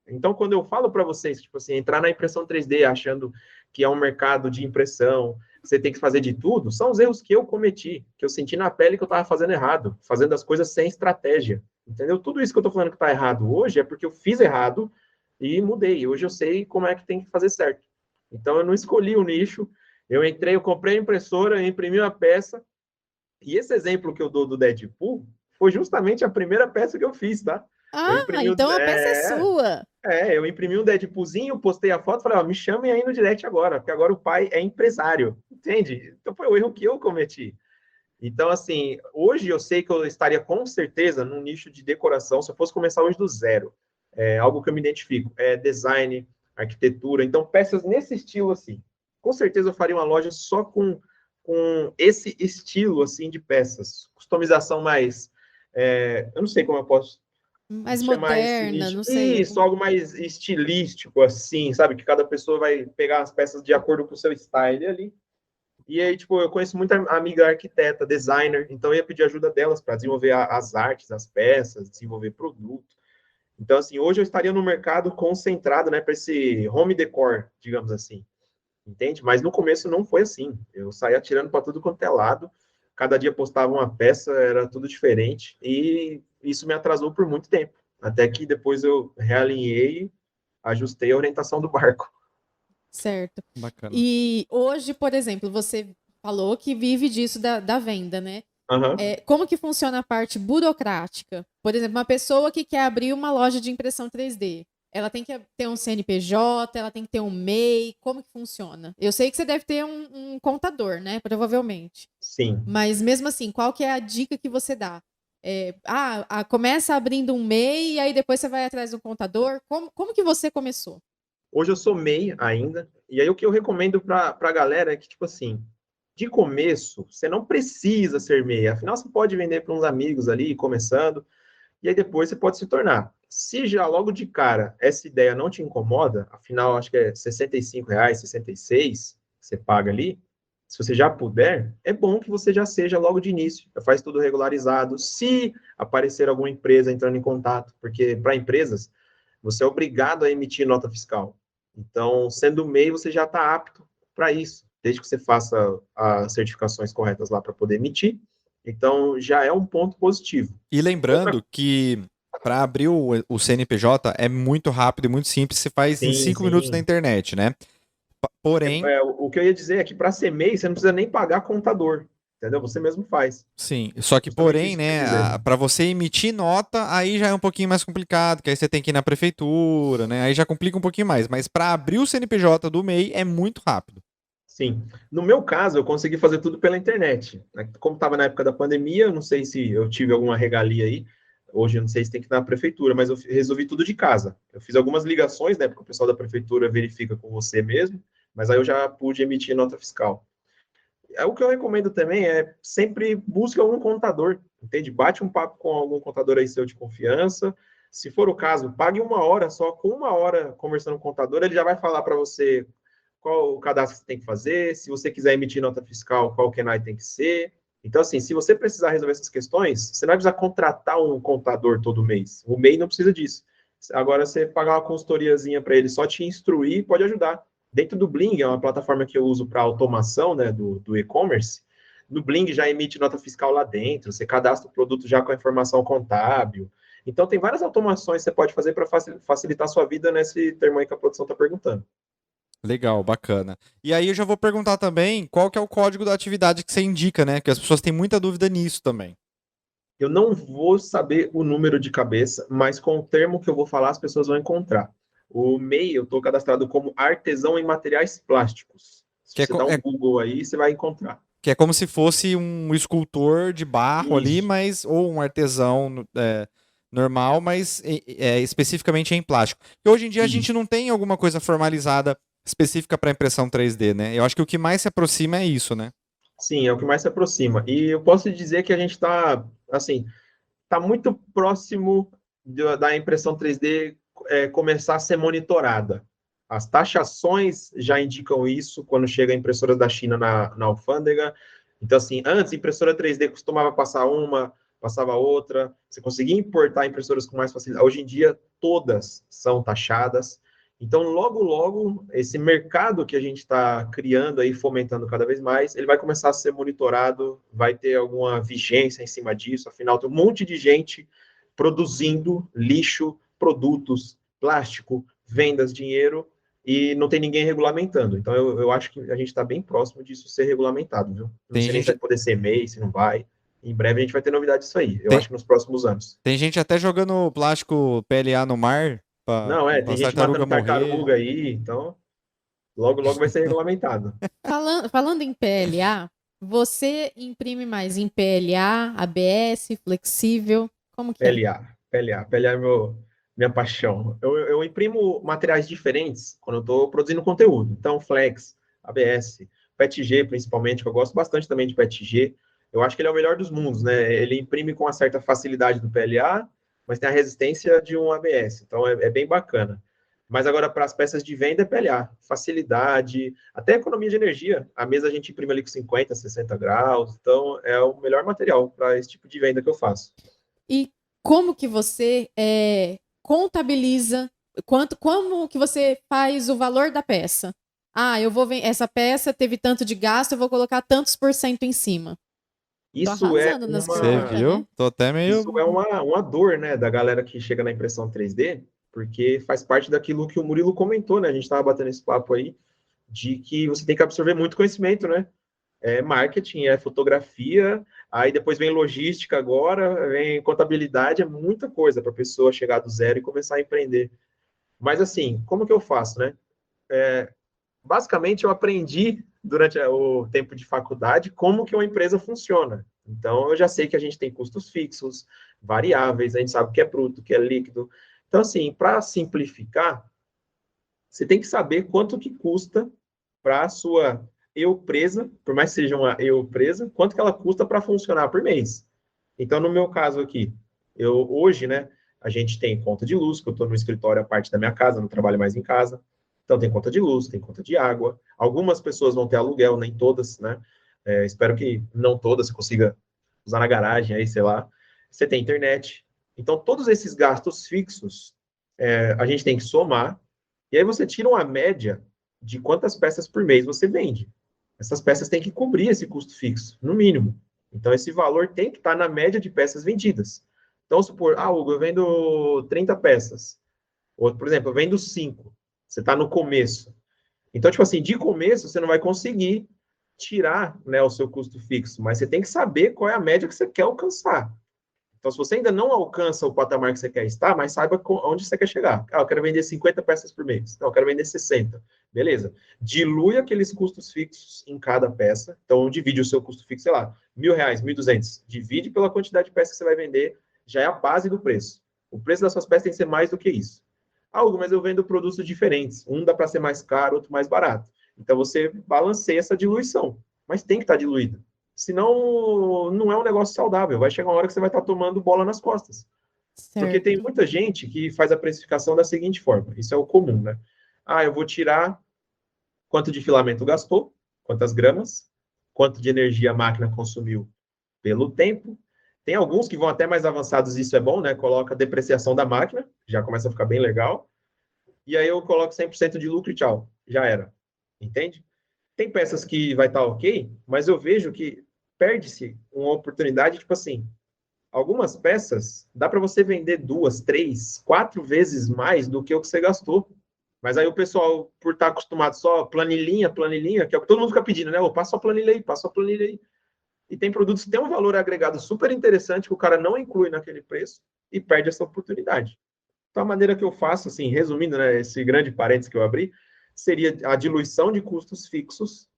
Então, quando eu falo para vocês, tipo assim, entrar na impressão 3D achando que é um mercado de impressão, você tem que fazer de tudo, são os erros que eu cometi, que eu senti na pele que eu estava fazendo errado, fazendo as coisas sem estratégia, entendeu? Tudo isso que eu estou falando que está errado hoje é porque eu fiz errado e mudei. Hoje eu sei como é que tem que fazer certo. Então, eu não escolhi o nicho, eu comprei a impressora, imprimi uma peça, e esse exemplo que eu dou do Deadpool foi justamente a primeira peça que eu fiz, tá? Ah, então a peça é sua. Eu imprimi um Deadpoolzinho, postei a foto, falei, ó, me chamem aí no direct agora, porque agora o pai é empresário, entende? Então foi o erro que eu cometi. Então, assim, hoje eu sei que eu estaria com certeza num nicho de decoração, se eu fosse começar hoje do zero. É algo que eu me identifico, é design, arquitetura, então peças nesse estilo, assim. Com certeza eu faria uma loja só com esse estilo, assim, de peças. Customização mais... eu não sei como eu posso mais moderna, não sei. Isso, algo mais estilístico, assim, sabe? Que cada pessoa vai pegar as peças de acordo com o seu style ali. E aí, tipo, eu conheço muita amiga arquiteta, designer, então eu ia pedir ajuda delas para desenvolver as artes, as peças, desenvolver produto. Então, assim, hoje eu estaria no mercado concentrado, né, para esse home decor, digamos assim. Entende? Mas no começo não foi assim. Eu saía atirando para tudo quanto é lado. Cada dia postava uma peça, era tudo diferente. E isso me atrasou por muito tempo. Até que depois eu realinhei, ajustei a orientação do barco. Certo. Bacana. E hoje, por exemplo, você falou que vive disso da venda, né? Uhum. Como que funciona a parte burocrática? Por exemplo, uma pessoa que quer abrir uma loja de impressão 3D. Ela tem que ter um CNPJ, ela tem que ter um MEI, como que funciona? Eu sei que você deve ter um contador, né? Provavelmente. Sim. Mas mesmo assim, qual que é a dica que você dá? Começa abrindo um MEI e aí depois você vai atrás do contador. Como que você começou? Hoje eu sou MEI ainda. E aí o que eu recomendo para a galera é que, tipo assim, de começo, você não precisa ser MEI. Afinal, você pode vender para uns amigos ali, começando, e aí depois você pode se tornar. Se já logo de cara essa ideia não te incomoda, afinal, acho que é R$ 65, 66, você paga ali, se você já puder, é bom que você já seja logo de início, já faz tudo regularizado. Se aparecer alguma empresa entrando em contato, porque para empresas, você é obrigado a emitir nota fiscal. Então, sendo MEI, você já está apto para isso, desde que você faça as certificações corretas lá para poder emitir. Então, já é um ponto positivo. E lembrando que para abrir o CNPJ é muito rápido e muito simples, você faz em 5 minutos na internet, né? Porém. O que eu ia dizer é que para ser MEI, você não precisa nem pagar contador, entendeu? Você mesmo faz. Sim, só que porém, né, para você emitir nota, aí já é um pouquinho mais complicado, que aí você tem que ir na prefeitura, né? Aí já complica um pouquinho mais, mas para abrir o CNPJ do MEI é muito rápido. Sim. No meu caso, eu consegui fazer tudo pela internet. Como estava na época da pandemia, eu não sei se eu tive alguma regalia aí. Hoje eu não sei se tem que ir na prefeitura, mas eu resolvi tudo de casa. Eu fiz algumas ligações, né? Porque o pessoal da prefeitura verifica com você mesmo, mas aí eu já pude emitir nota fiscal. O que eu recomendo também é sempre busque algum contador, entende? Bate um papo com algum contador aí seu de confiança. Se for o caso, pague 1 hora só. Com 1 hora conversando com o contador, ele já vai falar para você qual o cadastro que você tem que fazer, se você quiser emitir nota fiscal, qual KENAI tem que ser. Então, assim, se você precisar resolver essas questões, você não vai precisar contratar um contador todo mês. O MEI não precisa disso. Agora, você pagar uma consultoriazinha para ele só te instruir, pode ajudar. Dentro do Bling, é uma plataforma que eu uso para automação, né, do e-commerce. No Bling já emite nota fiscal lá dentro, você cadastra o produto já com a informação contábil. Então, tem várias automações que você pode fazer para facilitar a sua vida nesse termo aí que a produção está perguntando. Legal, bacana. E aí eu já vou perguntar também qual que é o código da atividade que você indica, né? Que as pessoas têm muita dúvida nisso também. Eu não vou saber o número de cabeça, mas com o termo que eu vou falar, as pessoas vão encontrar. O MEI, eu estou cadastrado como artesão em materiais plásticos. Se você dá um Google aí, você vai encontrar. Que é como se fosse um escultor de barro ali, Isso. mas ou um artesão normal, mas especificamente em plástico. E hoje em dia a gente não tem alguma coisa formalizada específica para impressão 3D, né? Eu acho que o que mais se aproxima é isso, né? Sim, é o que mais se aproxima. E eu posso dizer que a gente está, assim, está muito próximo da impressão 3D começar a ser monitorada. As taxações já indicam isso quando chega a impressora da China na alfândega. Então, assim, antes, impressora 3D costumava passar uma, passava outra, você conseguia importar impressoras com mais facilidade. Hoje em dia, todas são taxadas. Então, logo, logo, esse mercado que a gente está criando aí, fomentando cada vez mais, ele vai começar a ser monitorado, vai ter alguma vigência em cima disso, afinal, tem um monte de gente produzindo lixo, produtos, plástico, vendas, dinheiro, e não tem ninguém regulamentando. Então, eu acho que a gente está bem próximo disso ser regulamentado, viu? Não sei nem se vai poder ser MEI, se não vai. Em breve a gente vai ter novidade disso aí. Eu acho que nos próximos anos. Tem gente até jogando plástico PLA no mar. Não, tem gente matando tartaruga aí, então logo, logo vai ser regulamentado. Falando em PLA, você imprime mais em PLA, ABS, flexível? Como que PLA é minha paixão. Eu imprimo materiais diferentes quando eu estou produzindo conteúdo. Então, Flex, ABS, PETG principalmente, que eu gosto bastante também de PETG. Eu acho que ele é o melhor dos mundos, né? Ele imprime com uma certa facilidade do PLA, mas tem a resistência de um ABS. Então, é bem bacana. Mas agora, para as peças de venda, é PLA. Facilidade, até economia de energia. A mesa a gente imprime ali com 50, 60 graus. Então, é o melhor material para esse tipo de venda que eu faço. E como que você contabiliza, como que você faz o valor da peça? Eu vou ver, essa peça teve tanto de gasto, eu vou colocar tantos % em cima. Isso é Você viu? Né? Tô até meio... Isso é uma dor, né, da galera que chega na impressão 3D, porque faz parte daquilo que o Murilo comentou, né? A gente estava batendo esse papo aí, de que você tem que absorver muito conhecimento, né? É marketing, é fotografia, aí depois vem logística agora, vem contabilidade, é muita coisa para a pessoa chegar do zero e começar a empreender. Mas assim, como que eu faço, né? Basicamente, eu aprendi durante o tempo de faculdade como que uma empresa funciona. Então, eu já sei que a gente tem custos fixos, variáveis, a gente sabe o que é bruto, o que é líquido. Então, assim, para simplificar, você tem que saber quanto que custa para a sua eu-presa, por mais que seja uma eu-presa, quanto que ela custa para funcionar por mês. Então, no meu caso aqui, hoje, né, a gente tem conta de luz, que eu estou no escritório, a parte da minha casa, não trabalho mais em casa. Então, tem conta de luz, tem conta de água. Algumas pessoas vão ter aluguel, nem todas, né? Espero que não todas você consiga usar na garagem, aí, sei lá. Você tem internet. Então, todos esses gastos fixos, a gente tem que somar. E aí você tira uma média de quantas peças por mês você vende. Essas peças têm que cobrir esse custo fixo, no mínimo. Então, esse valor tem que estar na média de peças vendidas. Então, supor, Hugo, eu vendo 30 peças. Ou, por exemplo, eu vendo 5. Você está no começo. Então, tipo assim, de começo, você não vai conseguir tirar, né, o seu custo fixo, mas você tem que saber qual é a média que você quer alcançar. Então, se você ainda não alcança o patamar que você quer estar, mas saiba onde você quer chegar. Eu quero vender 50 peças por mês. Não, eu quero vender 60. Beleza. Dilui aqueles custos fixos em cada peça. Então, divide o seu custo fixo, sei lá, R$1.000, 1.200. Divide pela quantidade de peças que você vai vender, já é a base do preço. O preço das suas peças tem que ser mais do que isso. Mas eu vendo produtos diferentes. Um dá para ser mais caro, outro mais barato. Então, você balanceia essa diluição. Mas tem que estar diluída. Senão, não é um negócio saudável. Vai chegar uma hora que você vai estar tomando bola nas costas. Certo. Porque tem muita gente que faz a precificação da seguinte forma. Isso é o comum, né? Eu vou tirar quanto de filamento gastou, quantas gramas, quanto de energia a máquina consumiu pelo tempo. Tem alguns que vão até mais avançados, isso é bom, né? Coloca a depreciação da máquina, já começa a ficar bem legal. E aí eu coloco 100% de lucro e tchau. Já era. Entende? Tem peças que vai estar ok, mas eu vejo que perde-se uma oportunidade, tipo assim, algumas peças dá para você vender 2, 3, 4 vezes mais do que o que você gastou. Mas aí o pessoal, por estar acostumado só planilhinha, que é o que todo mundo fica pedindo, né? Passa a planilha aí, passa a planilha aí. E tem produtos que têm um valor agregado super interessante que o cara não inclui naquele preço e perde essa oportunidade. Então, a maneira que eu faço, assim, resumindo, né, esse grande parênteses que eu abri, seria a diluição de custos fixos.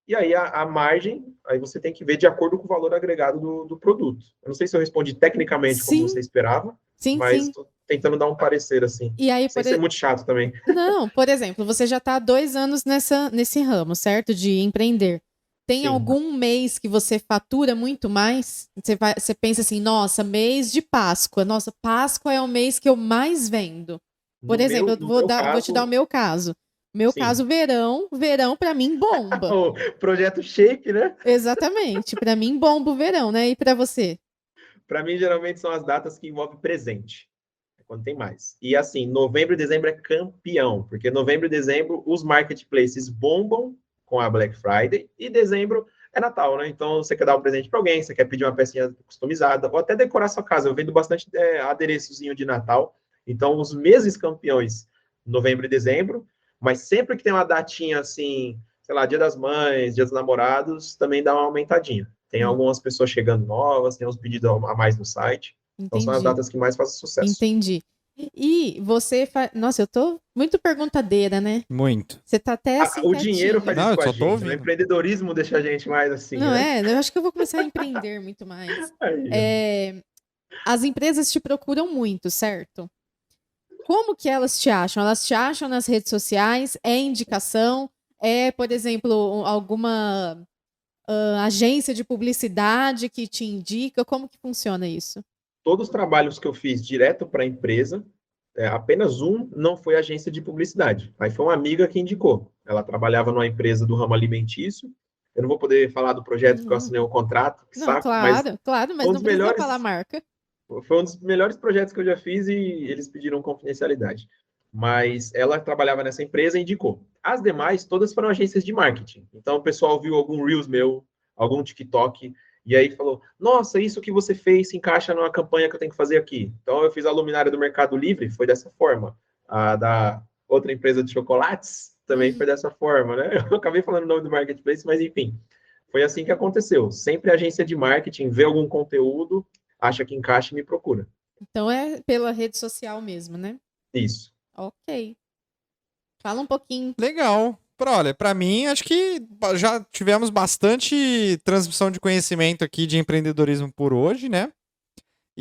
E aí a margem, aí você tem que ver de acordo com o valor agregado do produto. Eu não sei se eu respondi tecnicamente como você esperava, mas estou tentando dar um parecer assim. E aí, sem ser muito chato também. Não, por exemplo, você já está há 2 anos nesse ramo, certo? De empreender. Tem algum mês que você fatura muito mais? Você pensa assim, nossa, mês de Páscoa. Nossa, Páscoa é o mês que eu mais vendo. Por exemplo, eu vou te dar o meu caso. Meu caso, verão para mim bomba. O projeto Shape, né? Exatamente, para mim bomba o verão, né? E para você? Para mim, geralmente são as datas que envolvem presente, quando tem mais. E assim, novembro e dezembro é campeão, porque novembro e dezembro os marketplaces bombam com a Black Friday e dezembro é Natal, né? Então você quer dar um presente para alguém, você quer pedir uma pecinha customizada ou até decorar sua casa. Eu vendo bastante adereçozinho de Natal. Então os meses campeões, novembro e dezembro. Mas sempre que tem uma datinha assim, sei lá, Dia das Mães, Dia dos Namorados, também dá uma aumentadinha. Tem algumas pessoas chegando novas, tem uns pedidos a mais no site. Entendi. Então são as datas que mais fazem sucesso. Entendi. E você faz... Nossa, eu tô muito perguntadeira, né? Muito. Você tá até assim. O dinheiro faz isso com a gente. Ouvindo. O empreendedorismo deixa a gente mais assim. Não né? Eu acho que eu vou começar a empreender muito mais. As empresas te procuram muito, certo? Como que elas te acham? Elas te acham nas redes sociais? É indicação? É, por exemplo, alguma agência de publicidade que te indica? Como que funciona isso? Todos os trabalhos que eu fiz direto para a empresa, apenas um não foi agência de publicidade. Aí foi uma amiga que indicou. Ela trabalhava numa empresa do ramo alimentício. Eu não vou poder falar do projeto porque eu assinei um contrato. Claro, mas não precisa falar a marca. Foi um dos melhores projetos que eu já fiz e eles pediram confidencialidade. Mas ela trabalhava nessa empresa e indicou. As demais, todas foram agências de marketing. Então, o pessoal viu algum Reels meu, algum TikTok, e aí falou, nossa, isso que você fez se encaixa numa campanha que eu tenho que fazer aqui. Então, eu fiz a luminária do Mercado Livre, foi dessa forma. A da outra empresa de chocolates também foi dessa forma, né? Eu acabei falando o nome do marketplace, mas enfim. Foi assim que aconteceu. Sempre a agência de marketing vê algum conteúdo, acha que encaixa e me procura. Então é pela rede social mesmo, né? Isso. Ok. Fala um pouquinho. Legal. Olha, para mim, acho que já tivemos bastante transmissão de conhecimento aqui de empreendedorismo por hoje, né?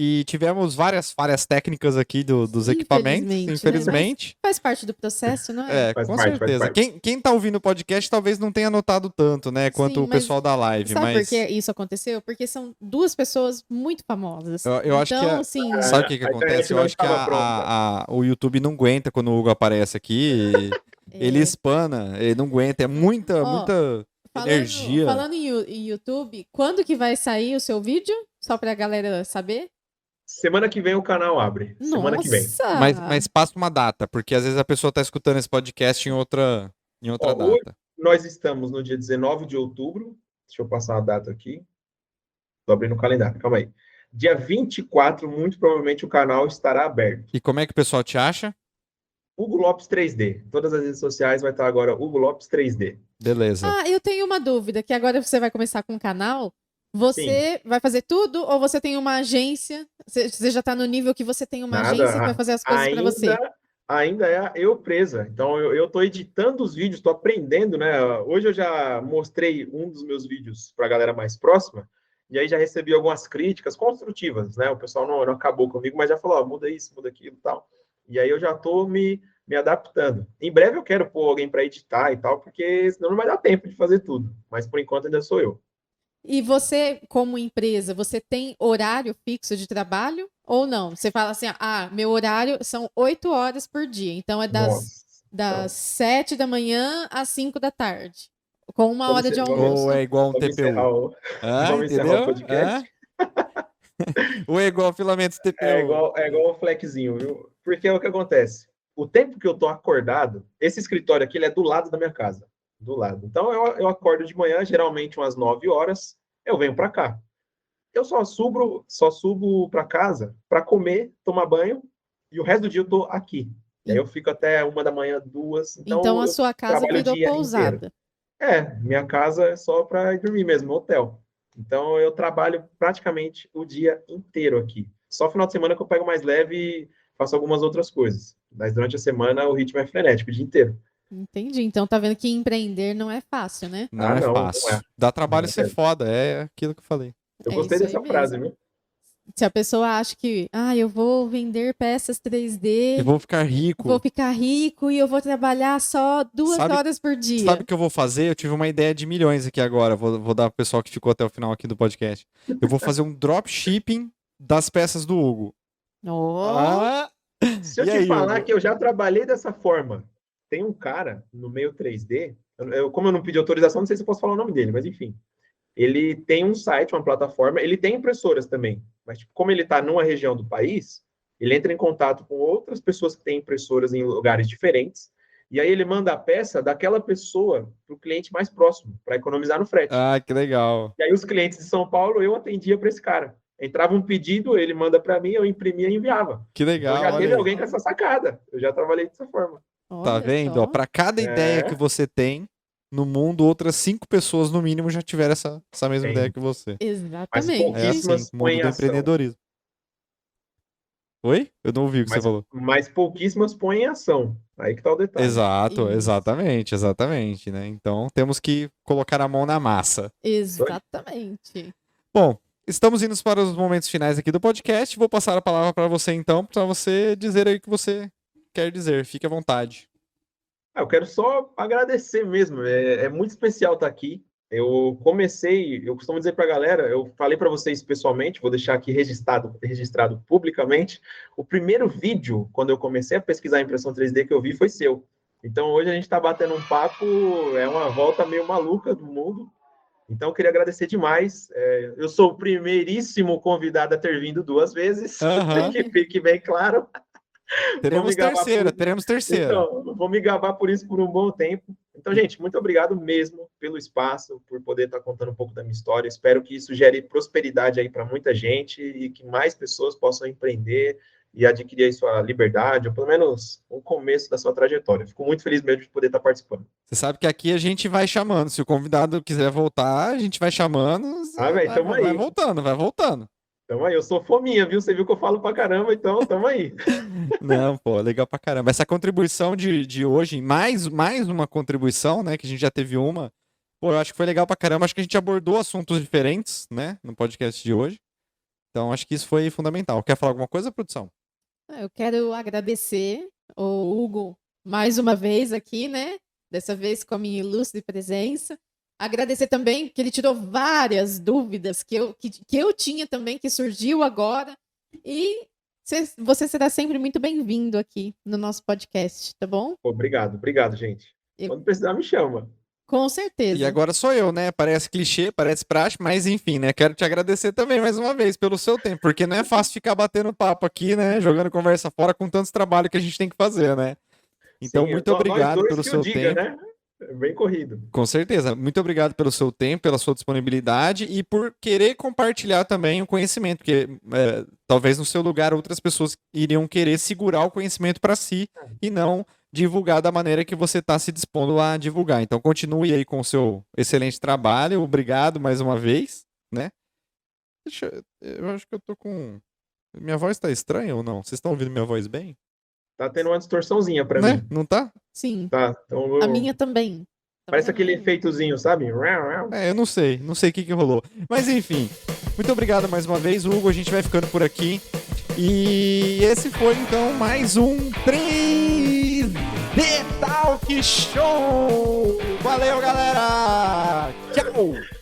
E tivemos várias falhas técnicas aqui dos equipamentos, infelizmente. Né? Faz parte do processo, não é? Com certeza. Quem tá ouvindo o podcast talvez não tenha notado tanto, né? Quanto o pessoal da live. Sabe por que isso aconteceu? Porque são duas pessoas muito famosas. Eu acho que assim, sabe o que acontece? Eu acho que o YouTube não aguenta quando o Hugo aparece aqui. Ele espana, ele não aguenta. É muita energia. Falando em YouTube, quando que vai sair o seu vídeo? Só pra galera saber? Semana que vem o canal abre. Nossa. Semana que vem. Mas passa uma data, porque às vezes a pessoa tá escutando esse podcast em outra data. Hoje nós estamos no dia 19 de outubro. Deixa eu passar a data aqui. Tô abrindo o calendário, calma aí. Dia 24, muito provavelmente o canal estará aberto. E como é que o pessoal te acha? Hugo Lopes 3D. Todas as redes sociais vai estar agora Hugo Lopes 3D. Beleza. Eu tenho uma dúvida, que agora você vai começar com o canal. Você vai fazer tudo ou você tem uma agência? Você já está no nível que você tem uma agência que vai fazer as coisas para você? Ainda é eu presa. Então, eu estou editando os vídeos, estou aprendendo, né? Hoje eu já mostrei um dos meus vídeos para a galera mais próxima, e aí já recebi algumas críticas construtivas, né? O pessoal não acabou comigo, mas já falou, muda isso, muda aquilo e tal. E aí eu já estou me adaptando. Em breve eu quero pôr alguém para editar e tal, porque senão não vai dar tempo de fazer tudo. Mas, por enquanto, ainda sou eu. E você, como empresa, você tem horário fixo de trabalho ou não? Você fala assim, meu horário são 8 horas por dia, então é das 7 da manhã às 5 da tarde, com uma hora de almoço. Ou é igual um TPU? Entendeu? Ou é igual filamentos TPU? É igual o flexinho, viu? Porque é o que acontece. O tempo que eu tô acordado, esse escritório aqui, ele é do lado da minha casa. Do lado. Então, eu acordo de manhã, geralmente umas 9 horas, eu venho para cá. Eu só subo para casa para comer, tomar banho, e o resto do dia eu tô aqui. E aí eu fico até 1 da manhã, 2. Então a sua casa virou pousada. Minha casa é só para dormir mesmo, hotel. Então eu trabalho praticamente o dia inteiro aqui. Só final de semana que eu pego mais leve e faço algumas outras coisas. Mas durante a semana o ritmo é frenético, o dia inteiro. Entendi. Então tá vendo que empreender não é fácil, né? Não é fácil. Não é. Dá trabalho ser foda, é aquilo que eu falei. Eu gostei dessa frase, viu? Se a pessoa acha que, eu vou vender peças 3D... Eu vou ficar rico. Vou ficar rico e eu vou trabalhar só 2 horas por dia. Sabe o que eu vou fazer? Eu tive uma ideia de milhões aqui agora. Vou dar pro pessoal que ficou até o final aqui do podcast. Eu vou fazer um dropshipping das peças do Hugo. Se eu te falar que eu já trabalhei dessa forma... Tem um cara no meio 3D, como eu não pedi autorização, não sei se eu posso falar o nome dele, mas enfim. Ele tem um site, uma plataforma, ele tem impressoras também, mas tipo, como ele está numa região do país, ele entra em contato com outras pessoas que têm impressoras em lugares diferentes, e aí ele manda a peça daquela pessoa para o cliente mais próximo, para economizar no frete. Que legal. E aí os clientes de São Paulo, eu atendia para esse cara. Entrava um pedido, ele manda para mim, eu imprimia e enviava. Que legal. Então já teve alguém com essa sacada. Eu já trabalhei dessa forma. Tá vendo? Para cada ideia que você tem no mundo, outras 5 pessoas no mínimo já tiveram essa mesma ideia que você. Exatamente. É assim, mundo do empreendedorismo. Oi? Eu não ouvi o que você falou. Mas pouquíssimas põem em ação. Aí que tá o detalhe. Exato, exatamente, né? Então temos que colocar a mão na massa. Exatamente. Bom, estamos indo para os momentos finais aqui do podcast. Vou passar a palavra para você então, para você dizer aí o que você quer dizer, fique à vontade. Eu quero só agradecer mesmo, é muito especial estar aqui. Eu costumo dizer para a galera, eu falei para vocês pessoalmente, vou deixar aqui registrado publicamente, o primeiro vídeo, quando eu comecei a pesquisar impressão 3D que eu vi, foi seu. Então hoje a gente está batendo um papo, é uma volta meio maluca do mundo. Então eu queria agradecer demais. Eu sou o primeiríssimo convidado a ter vindo 2 vezes, que fique bem claro. Teremos terceira. Então, vou me gabar por isso por um bom tempo. Então, gente, muito obrigado mesmo pelo espaço, por poder estar contando um pouco da minha história. Espero que isso gere prosperidade aí para muita gente e que mais pessoas possam empreender e adquirir aí sua liberdade, ou pelo menos um começo da sua trajetória. Fico muito feliz mesmo de poder estar participando. Você sabe que aqui a gente vai chamando. Se o convidado quiser voltar, a gente vai chamando. Vai voltando. Então aí, eu sou fominha, viu? Você viu que eu falo pra caramba, então tamo aí. Não, pô, legal pra caramba. Essa contribuição de hoje, mais uma contribuição, né, que a gente já teve uma, pô, eu acho que foi legal pra caramba. Acho que a gente abordou assuntos diferentes, né, no podcast de hoje. Então, acho que isso foi fundamental. Quer falar alguma coisa, produção? Eu quero agradecer o Hugo mais uma vez aqui, né? Dessa vez com a minha ilustre presença. Agradecer também que ele tirou várias dúvidas que eu tinha também, que surgiu agora. E você será sempre muito bem-vindo aqui no nosso podcast, tá bom? Obrigado, gente. Quando precisar, me chama. Com certeza. E agora sou eu, né? Parece clichê, parece prático, mas enfim, né? Quero te agradecer também mais uma vez pelo seu tempo, porque não é fácil ficar batendo papo aqui, né? Jogando conversa fora com tantos trabalhos que a gente tem que fazer, né? Então, sim, muito obrigado pelo seu tempo. Né? É bem corrido. Com certeza. Muito obrigado pelo seu tempo, pela sua disponibilidade e por querer compartilhar também o conhecimento, porque talvez no seu lugar outras pessoas iriam querer segurar o conhecimento para si e não divulgar da maneira que você está se dispondo a divulgar. Então, continue aí com o seu excelente trabalho. Obrigado mais uma vez, né? Eu acho que eu tô com... Minha voz tá estranha ou não? Vocês estão ouvindo minha voz bem? Tá tendo uma distorçãozinha pra né? mim. Não tá? Sim. Tá. Então, A minha também. Parece aquele efeitozinho, sabe? Eu não sei o que rolou. Mas enfim, muito obrigado mais uma vez, Hugo. A gente vai ficando por aqui. E esse foi então mais um 3D Talk Show. Valeu, galera! Tchau!